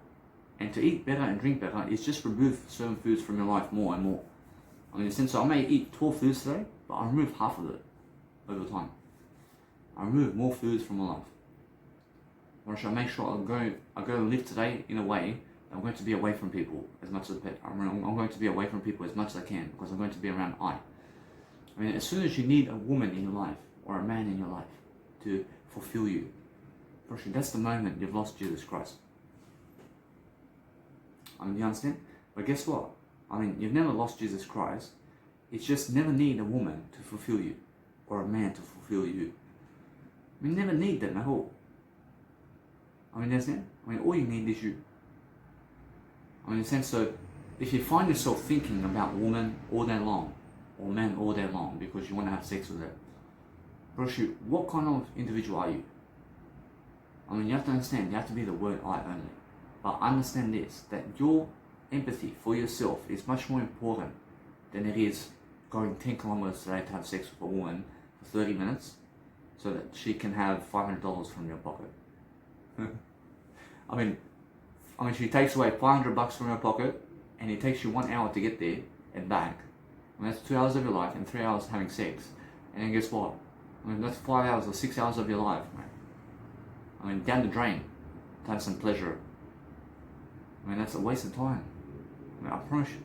And to eat better and drink better is just remove certain foods from your life more and more. In a sense, so I may eat 12 foods today, but I remove half of it over time. I remove more foods from my life. Or should I make sure I'm going to live today in a way that I'm going to be away from people as much as I'm going to be away from people as much as I can, because I'm going to be around as soon as you need a woman in your life or a man in your life to fulfill you, that's the moment you've lost Jesus Christ. Do you understand? But guess what? You've never lost Jesus Christ. It's just never need a woman to fulfill you or a man to fulfill you. Never need them at all. Understand? All you need is you. In a sense, so if you find yourself thinking about women all day long, or men all day long because you want to have sex with them, what kind of individual are you? You have to understand, you have to be the word I only. But understand this, that your empathy for yourself is much more important than it is going 10 kilometers today to have sex with a woman for 30 minutes so that she can have $500 from your pocket. She takes away $500 from your pocket and it takes you 1 hour to get there and back. That's 2 hours of your life and 3 hours having sex. And then guess what? That's 5 hours or 6 hours of your life, man. Down the drain to have some pleasure. That's a waste of time. I promise you.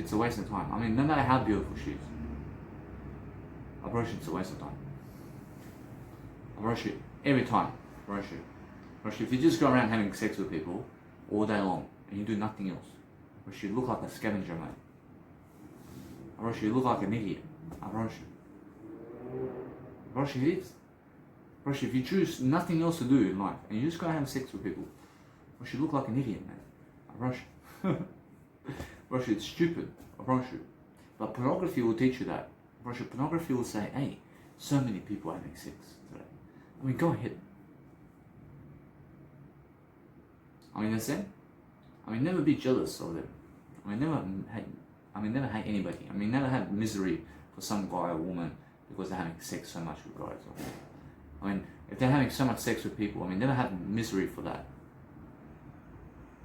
It's a waste of time. No matter how beautiful she is. I promise you it's a waste of time. I promise you, every time. I promise you. If you just go around having sex with people all day long and you do nothing else, you look like a scavenger, mate. I promise you look like an idiot. I promise you. It is. If you choose nothing else to do in life and you just go have sex with people, you look like an idiot, man. I promise you. Bro, it's stupid, I promise you. But pornography will teach you that. Bro, pornography will say, hey, so many people are having sex today. I mean, go ahead. I mean, understand? I mean, never be jealous of them. I mean, never hate anybody. I mean, never have misery for some guy or woman because they're having sex so much with guys. I mean, if they're having so much sex with people, I mean, never have misery for that.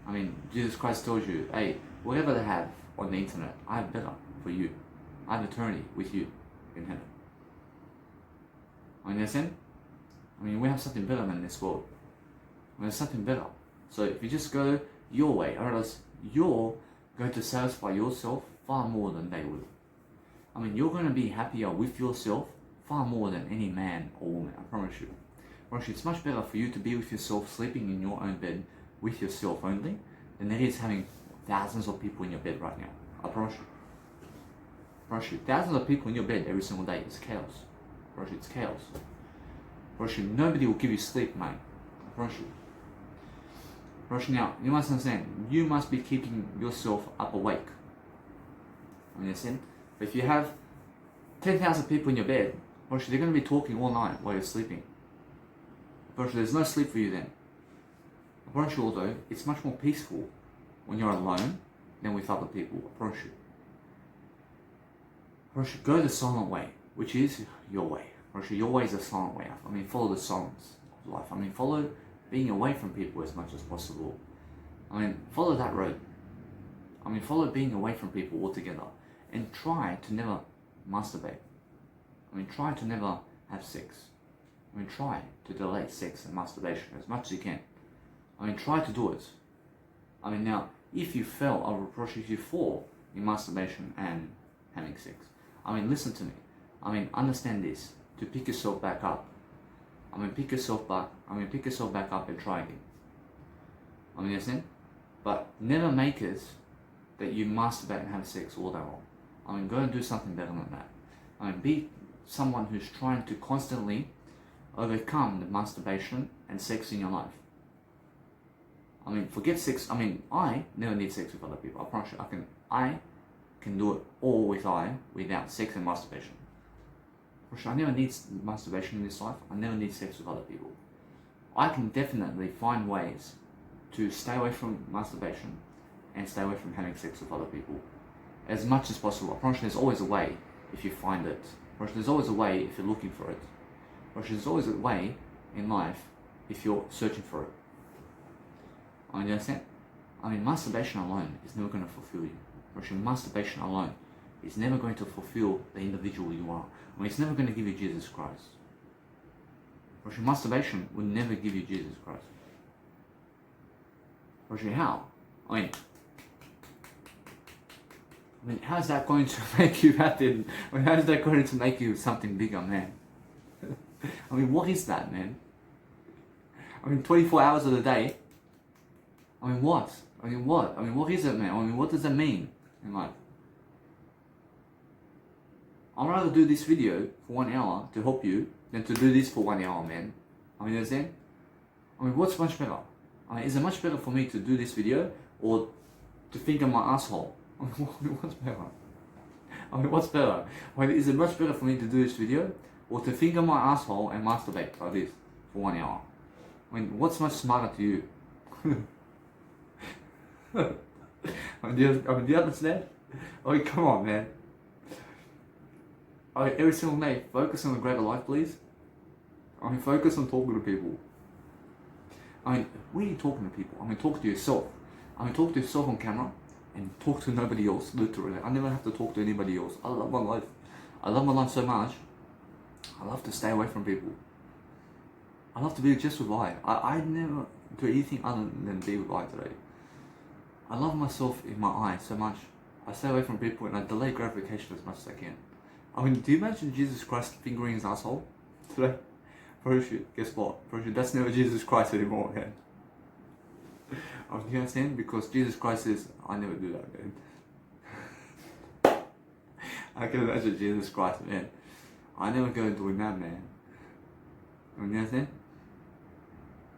I mean, Jesus Christ told you, hey, whatever they have on the internet, I have better for you. I have eternity with you in heaven. I mean, understand? I mean, we have something better than this world. I mean, there's something better. So if you just go your way, or else you're going to satisfy yourself far more than they will. I mean, you're going to be happier with yourself far more than any man or woman, I promise you. I promise you, it's much better for you to be with yourself, sleeping in your own bed with yourself only, than it is having thousands of people in your bed right now. I promise you. I promise you, thousands of people in your bed every single day. It's chaos. I promise you, it's chaos. I promise you, nobody will give you sleep, mate. I promise you. Now, you must understand, you must be keeping yourself up awake. I understand? But if you have 10,000 people in your bed, they're going to be talking all night while you're sleeping. There's no sleep for you then. Although, it's much more peaceful when you're alone than with other people. Go the silent way, which is your way. Your way is the silent way. I mean, follow the silence of life. I mean, follow being away from people as much as possible. I mean, follow that road. I mean, follow being away from people altogether. And try to never masturbate. I mean, try to never have sex. I mean, try to delay sex and masturbation as much as you can. I mean, try to do it. I mean, now, if you fail, I'll reproach you if you fall in masturbation and having sex. I mean, listen to me. I mean, understand this. To pick yourself back up. Pick yourself back up and try again. I mean, understand? But never make it that you masturbate and have sex all day long. I mean, go and do something better than that. I mean, be someone who's trying to constantly overcome the masturbation and sex in your life. I mean, forget sex. I mean, I never need sex with other people. I promise you, I can do it all without sex and masturbation. I never need masturbation in this life. I never need sex with other people. I can definitely find ways to stay away from masturbation and stay away from having sex with other people as much as possible. I promise you, there's always a way if you find it. There's always a way if you're looking for it. There's always a way in life if you're searching for it. I mean, you understand? I mean, masturbation alone is never going to fulfill you. Masturbation alone is never going to fulfill the individual you are. I mean, it's never going to give you Jesus Christ. Masturbation will never give you Jesus Christ. How? I mean, how is that going to make you happy? I mean, how is that going to make you something bigger, man? I mean, what is that, man? I mean, 24 hours of the day. I mean, what? I mean, what? I mean, what is it, man? I mean, what does that mean in life? I'd rather do this video for 1 hour to help you than to do this for 1 hour, man. I mean, you understand? I mean, what's much better? I mean, is it much better for me to do this video or to finger my asshole? I mean, what's better? I mean, what's better? I mean, is it much better for me to do this video or to finger my asshole and masturbate like this for 1 hour? I mean, what's much smarter to you? I mean, do you understand? I mean, come on, man. I mean, every single day, focus on the greater life, please. I mean, focus on talking to people. I mean, when are you talking to people? I mean, talk to yourself. I mean, talk to yourself on camera and talk to nobody else, literally. I never have to talk to anybody else. I love my life. I love my life so much. I love to stay away from people. I love to be just with I never do anything other than be with I today. I love myself in my eye so much. I stay away from people and I delay gratification as much as I can. I mean, do you imagine Jesus Christ fingering his asshole today? Parachute, guess what? Parachute, that's never Jesus Christ anymore, man. I mean, you understand? Because Jesus Christ says, I never do that, man. I can imagine Jesus Christ, man. I never go doing that, man. I mean, you understand?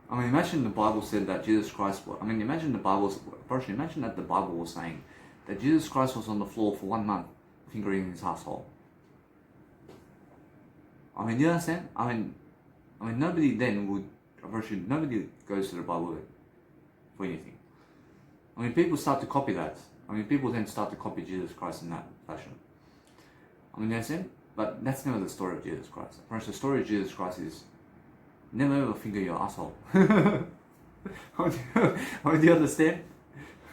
I mean, imagine the Bible said that Jesus Christ, imagine the Bible's, imagine that the Bible was saying that Jesus Christ was on the floor for 1 month fingering his asshole? I mean, you understand? I mean, nobody then would, nobody goes to the Bible for anything. I mean, people start to copy that. I mean, people then start to copy Jesus Christ in that fashion. I mean, you understand? But that's never the story of Jesus Christ. I promise the story of Jesus Christ is never ever finger your asshole. I mean, do you understand?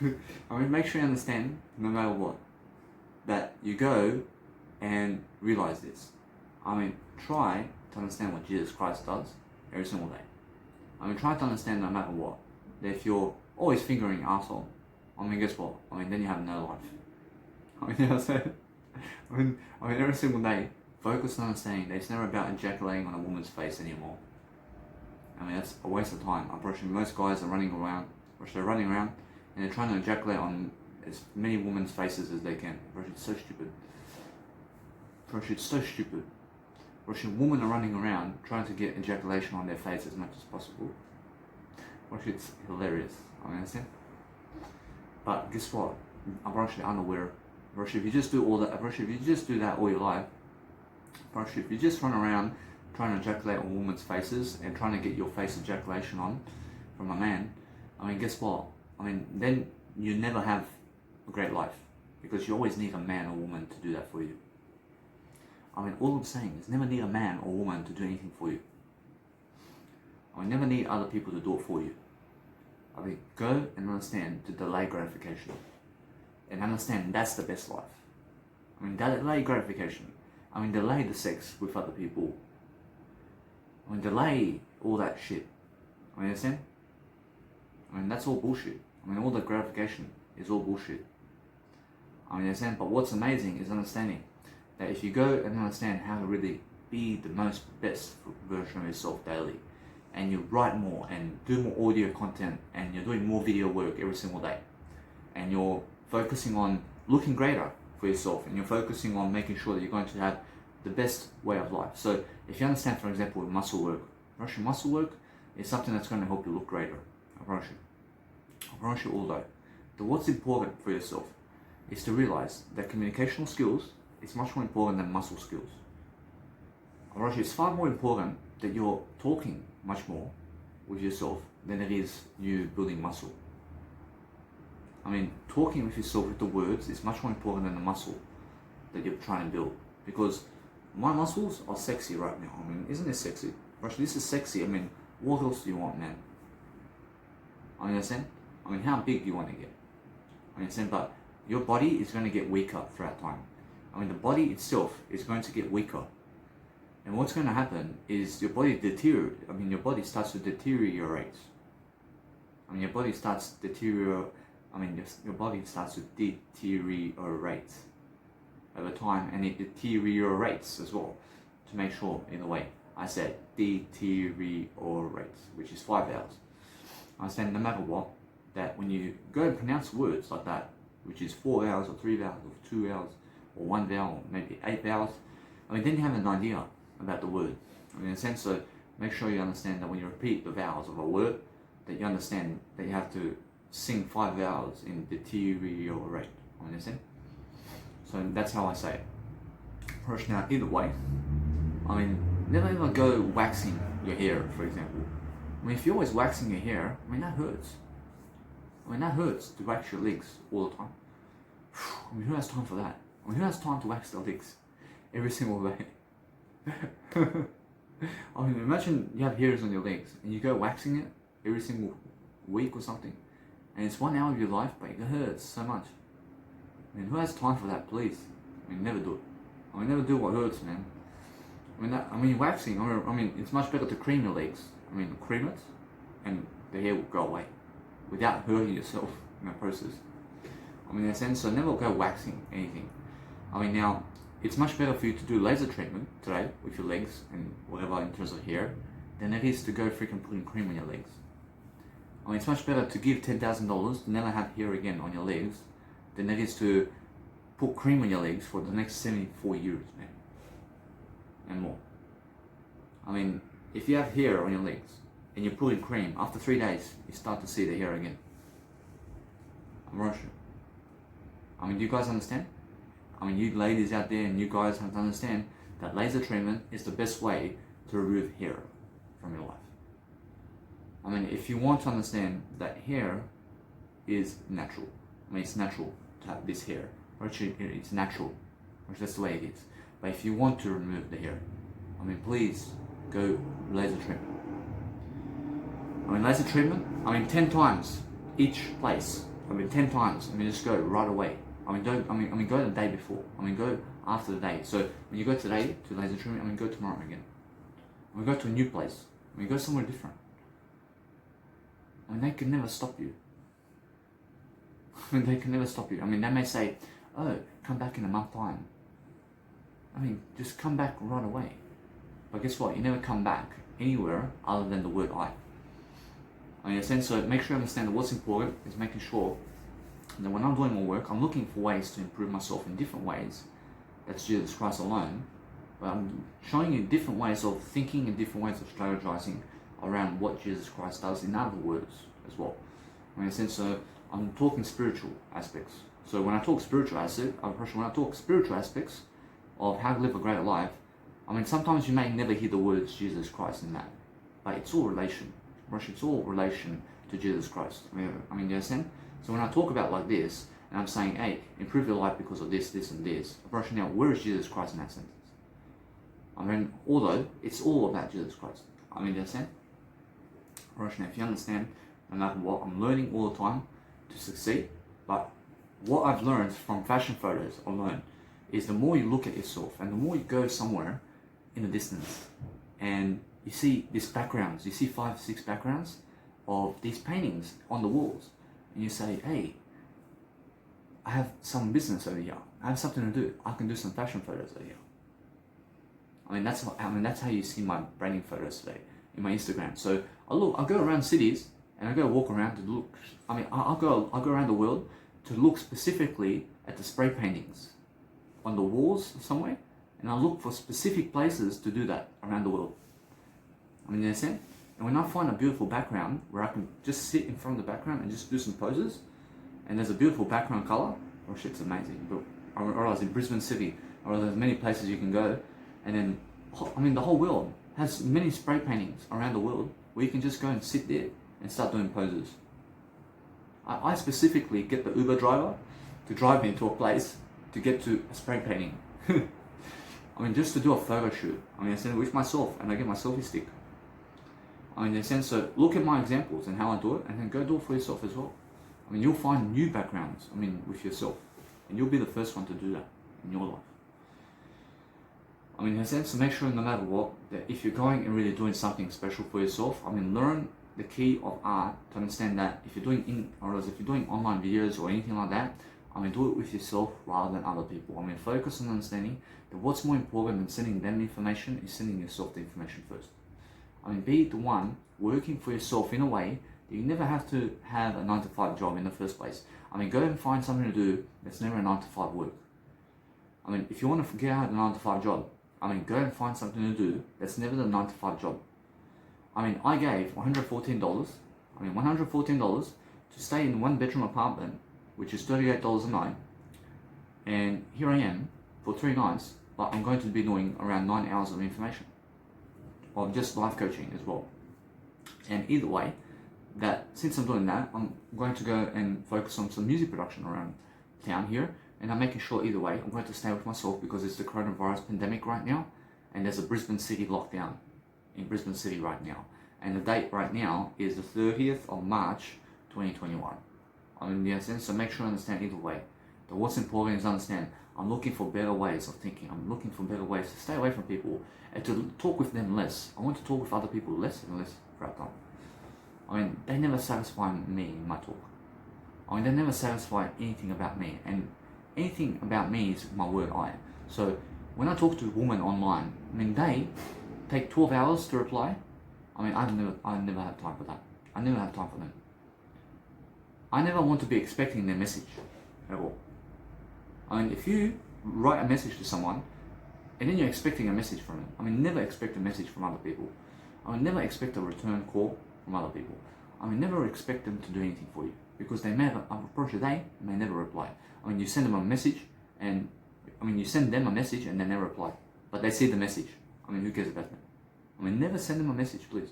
I mean, make sure you understand, no matter what, that you go and realize this. I mean, try to understand what Jesus Christ does every single day. I mean, try to understand no matter what, that if you're always fingering your asshole, I mean, guess what? I mean, then you have no life. I mean, you know what I'm saying? I mean, every single day, focus on understanding that it's never about ejaculating on a woman's face anymore. I mean, that's a waste of time. I'm pretty sure most guys are running around, and they're trying to ejaculate on as many women's faces as they can. It's so stupid. It's so stupid. Russian women are running around trying to get ejaculation on their face as much as possible. It's hilarious. I understand. But guess what? I'm actually unaware. If you just do all that, if you just do that all your life, if you just run around trying to ejaculate on women's faces and trying to get your face ejaculation on from a man, I mean, guess what? I mean, then you never have a great life because you always need a man or woman to do that for you. I mean, all I'm saying is never need a man or woman to do anything for you. I mean, never need other people to do it for you. I mean, go and understand to delay gratification. And understand that's the best life. I mean, delay gratification. I mean, delay the sex with other people. I mean, delay all that shit. I mean, understand? I mean, that's all bullshit. I mean, all the gratification is all bullshit. I mean, understand? But what's amazing is understanding that if you go and understand how to really be the most best version of yourself daily, and you write more and do more audio content and you're doing more video work every single day, and you're focusing on looking greater for yourself, and you're focusing on making sure that you're going to have the best way of life. So if you understand, for example, with muscle work, muscle work is something that's going to help you look greater. I promise you all that. What's important for yourself is to realize that communicational skills is much more important than muscle skills. I promise you, it's far more important that you're talking much more with yourself than it is you building muscle. I mean, talking with yourself with the words is much more important than the muscle that you're trying to build. Because my muscles are sexy right now. I mean, isn't this sexy? Actually, this is sexy. I mean, what else do you want, man? I understand? I mean, how big do you want to get? I understand, but your body is going to get weaker throughout time. I mean, the body itself is going to get weaker. And what's going to happen is your body your body starts to deteriorate. I mean, your body starts to deteriorate. Your body starts to deteriorate over time, and it deteriorates as well. To make sure, in a way, I said deteriorates, which is 5 vowels. I understand no matter what, that when you go and pronounce words like that, which is 4 vowels or 3 vowels or 2 vowels or 1 vowel, or maybe 8 vowels, I mean, then you have an idea about the word. I mean, in a sense, so make sure you understand that when you repeat the vowels of a word, that you understand that you have to sing 5 vowels in deteriorate. I understand? So that's how I say it. First, now, either way, I mean, never ever go waxing your hair, for example. I mean, if you're always waxing your hair, I mean, that hurts. I mean, that hurts to wax your legs all the time. I mean, who has time for that? I mean, who has time to wax their legs every single day? I mean, imagine you have hairs on your legs and you go waxing it every single week or something, and it's 1 hour of your life, but it hurts so much. I mean, who has time for that, please? I mean, never do it. I mean, never do what hurts, man. I mean, waxing, I mean, it's much better to cream your legs. I mean, cream it, and the hair will go away without hurting yourself in the process. I mean, in a sense, so never go waxing anything. I mean, now, it's much better for you to do laser treatment today with your legs and whatever in terms of hair than it is to go freaking putting cream on your legs. I mean, it's much better to give $10,000 to never have hair again on your legs than it is to put cream on your legs for the next 74 years, man. And more. I mean, if you have hair on your legs and you put in cream, after 3 days, you start to see the hair again. I'm Russian. I mean, do you guys understand? I mean, you ladies out there and you guys have to understand that laser treatment is the best way to remove hair from your life. I mean, if you want to understand that hair is natural, I mean, it's natural to have this hair. Actually, it's natural, which that's the way it is. But if you want to remove the hair, I mean, please go laser treatment. I mean, laser treatment, 10 times each place. 10 times. Just go right away. Go the day before. Go after the day. So when you go today to laser treatment, go tomorrow again. Go to a new place. Go somewhere different. They can never stop you. They can never stop you. They may say, oh, come back in a month time. Just come back right away. But guess what? You never come back anywhere other than the word I. In a sense, so make sure you understand that what's important is making sure that when I'm doing my work, I'm looking for ways to improve myself in different ways. That's Jesus Christ alone. But I'm showing you different ways of thinking and different ways of strategizing around what Jesus Christ does in other words as well. In a sense, so I'm talking spiritual aspects. So when I talk spiritual aspects of how to live a greater life, sometimes you may never hear the words Jesus Christ in that, but it's all relation. It's all relation to Jesus Christ. You understand? So when I talk about like this, and I'm saying, hey, improve your life because of this, this, and this, now, where is Jesus Christ in that sentence? Although it's all about Jesus Christ. You understand? Now, if you understand, no matter what, I'm learning all the time to succeed, but what I've learned from fashion photos alone is the more you look at yourself and the more you go somewhere in the distance and you see these backgrounds, you see 5, 6 backgrounds of these paintings on the walls, and you say, hey, I have some business over here, I have something to do, I can do some fashion photos over here. That's how you see my branding photos today in my Instagram. So I go around cities and I go walk around to look. I'll go around the world to look specifically at the spray paintings on the walls somewhere, and I look for specific places to do that around the world. You understand? And when I find a beautiful background where I can just sit in front of the background and just do some poses, and there's a beautiful background color, it's amazing. But I realize in Brisbane City, there's many places you can go, and then the whole world has many spray paintings around the world where you can just go and sit there and start doing poses. I specifically get the Uber driver to drive me to a place to get to a spray painting. Just to do a photo shoot. With myself, and I get my selfie stick. So look at my examples and how I do it, and then go do it for yourself as well. You'll find new backgrounds, with yourself, and you'll be the first one to do that in your life. In a sense, so make sure no matter what, that if you're going and really doing something special for yourself, learn the key of art to understand that if you're doing online videos or anything like that, do it with yourself rather than other people. Focus on understanding that what's more important than sending them information is sending yourself the information first. Be the one working for yourself in a way that you never have to have a 9-to-5 job in the first place. Go and find something to do that's never a 9-to-5 work. If you want to get out of the 9-to-5 job, go and find something to do that's never the 9-to-5 job. I gave $114, $114 to stay in a 1-bedroom apartment, which is $38 a night, and here I am for 3 nights, but I'm going to be doing around 9 hours of information, or just life coaching as well. And either way, that since I'm doing that, I'm going to go and focus on some music production around town here, and I'm making sure either way, I'm going to stay with myself because it's the coronavirus pandemic right now, and there's a Brisbane City lockdown in Brisbane City right now. And the date right now is the 30th of March, 2021. So make sure you understand either way. That what's important is understand, I'm looking for better ways of thinking. I'm looking for better ways to stay away from people and to talk with them less. I want to talk with other people less and less throughout time. They never satisfy me in my talk. They never satisfy anything about me. And anything about me is my word I. So when I talk to a woman online, they take 12 hours to reply. I never have time for that. I never have time for them. I never want to be expecting their message at all. If you write a message to someone and then you're expecting a message from them, never expect a message from other people. Never expect a return call from other people. Never expect them to do anything for you. because they may have, I'm pretty sure they may never reply. I mean, you send them a message and, I mean, you send them a message and they never reply, but they see the message. I mean, who cares about them? I mean, never send them a message, please.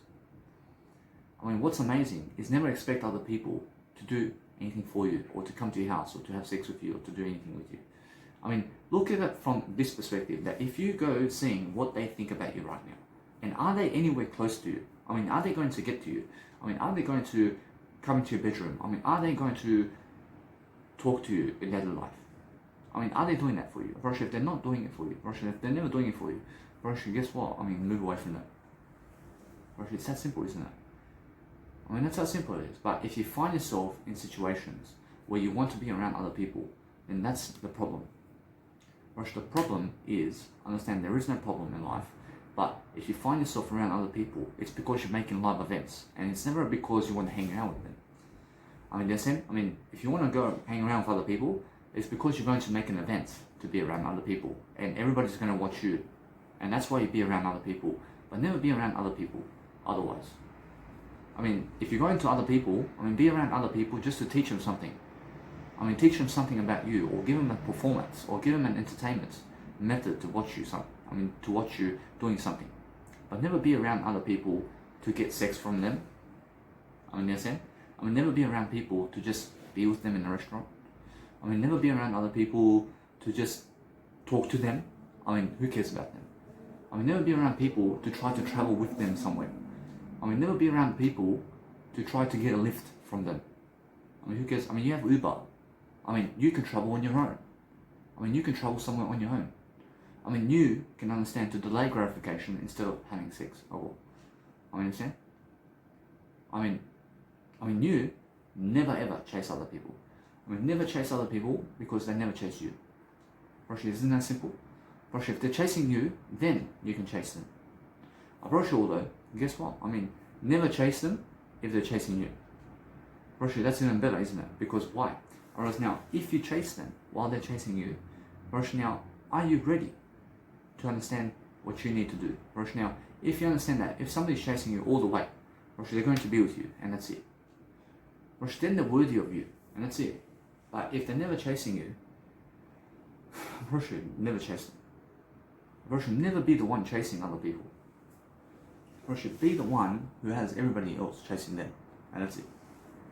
I mean, what's amazing is never expect other people to do anything for you, or to come to your house, or to have sex with you, or to do anything with you. I mean, look at it from this perspective, that if you go seeing what they think about you right now, and are they anywhere close to you? I mean, are they going to get to you? I mean, are they going to come into your bedroom? I mean, are they going to talk to you in daily life? I mean, are they doing that for you? Rosh, if they're not doing it for you, Rosh, if they're never doing it for you, Rosh, guess what? I mean, move away from that. Rosh, it's that simple, isn't it? I mean, that's how simple it is. But if you find yourself in situations where you want to be around other people, then that's the problem. Rosh, the problem is, understand there is no problem in life, but if you find yourself around other people, it's because you're making live events, and it's never because you want to hang out with them. I mean, if you want to go hang around with other people, it's because you're going to make an event to be around other people, and everybody's going to watch you, and that's why you be around other people, but never be around other people otherwise. I mean, if you're going to other people, I mean, be around other people just to teach them something. I mean, teach them something about you, or give them a performance, or give them an entertainment method to watch you to watch you doing something. But never be around other people to get sex from them. I mean, never be around people to just be with them in a restaurant. I mean, never be around other people to just talk to them. I mean, who cares about them? I mean, never be around people to try to travel with them somewhere. I mean, never be around people to try to get a lift from them. I mean, who cares? I mean, you have Uber. I mean, you can travel on your own. I mean, you can travel somewhere on your own. I mean, you can understand to delay gratification instead of having sex. I mean, understand? I mean, you never ever chase other people. I mean, never chase other people because they never chase you. Roshi, isn't that simple? Roshi, if they're chasing you, then you can chase them. Roshi, although, guess what? I mean, never chase them if they're chasing you. Roshi, that's even better, isn't it? Because why? Whereas now, if you chase them while they're chasing you, Roshi, now, are you ready to understand what you need to do? Roshi, now, if you understand that, if somebody's chasing you all the way, Roshi, they're going to be with you, and that's it. Roshi, then they're worthy of you, and that's it. But if they're never chasing you, Roshi, never chase them. Roshi, never be the one chasing other people. Roshi, be the one who has everybody else chasing them, and that's it.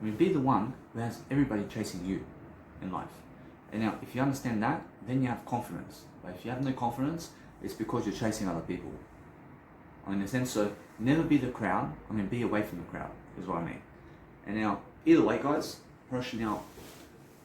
I mean, be the one who has everybody chasing you in life. And now, if you understand that, then you have confidence. But if you have no confidence, it's because you're chasing other people. I mean, in a sense, so never be the crowd. I mean, be away from the crowd, is what I mean. And now, either way, guys, Roshi, now,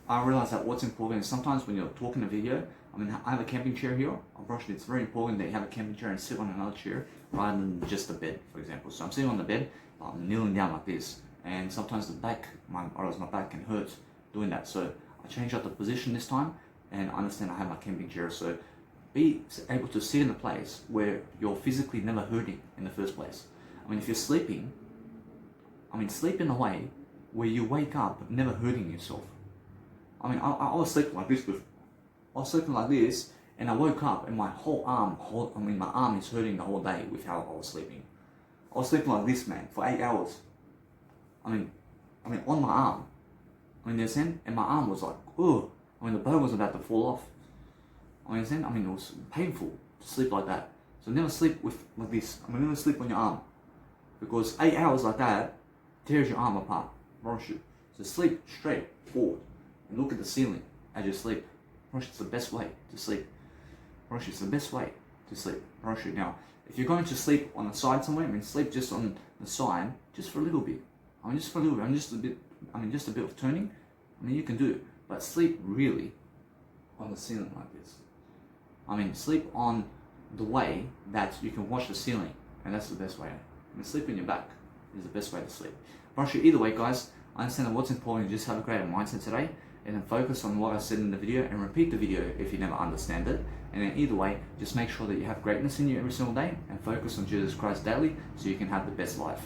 I realize that what's important is sometimes when you're talking a video, I mean, I have a camping chair here. Unfortunately, it's very important that you have a camping chair and sit on another chair rather than just a bed, for example. So I'm sitting on the bed, I'm kneeling down like this, and sometimes the back, my back can hurt doing that. So I change up the position this time, and I understand I have my camping chair. So be able to sit in a place where you're physically never hurting in the first place. I mean, if you're sleeping, I mean, sleep in a way where you wake up never hurting yourself. I mean, I was sleeping like this before. I was sleeping like this, and I woke up, and my whole arm, my arm is hurting the whole day with how I was sleeping. I was sleeping like this, man, for 8 hours. I mean, on my arm. I mean, you understand? And my arm was like, ugh. I mean, the bone was about to fall off. I mean, understand? I mean, it was painful to sleep like that. So never sleep like this. I mean, never sleep on your arm, because 8 hours like that tears your arm apart. So sleep straight forward and look at the ceiling as you sleep. It's the best way to sleep. It's the best way to sleep. Now, if you're going to sleep on the side somewhere, I mean, sleep just on the side, just for a little bit. I mean, just for a little bit. Just a bit of turning. I mean, you can do it, but sleep really on the ceiling like this. I mean, sleep on the way that you can watch the ceiling, and that's the best way. I mean, sleep on your back is the best way to sleep. Either way, guys, I understand that what's important is just have a greater mindset today, and then focus on what I said in the video, and repeat the video if you never understand it. And then either way, just make sure that you have greatness in you every single day, and focus on Jesus Christ daily so you can have the best life.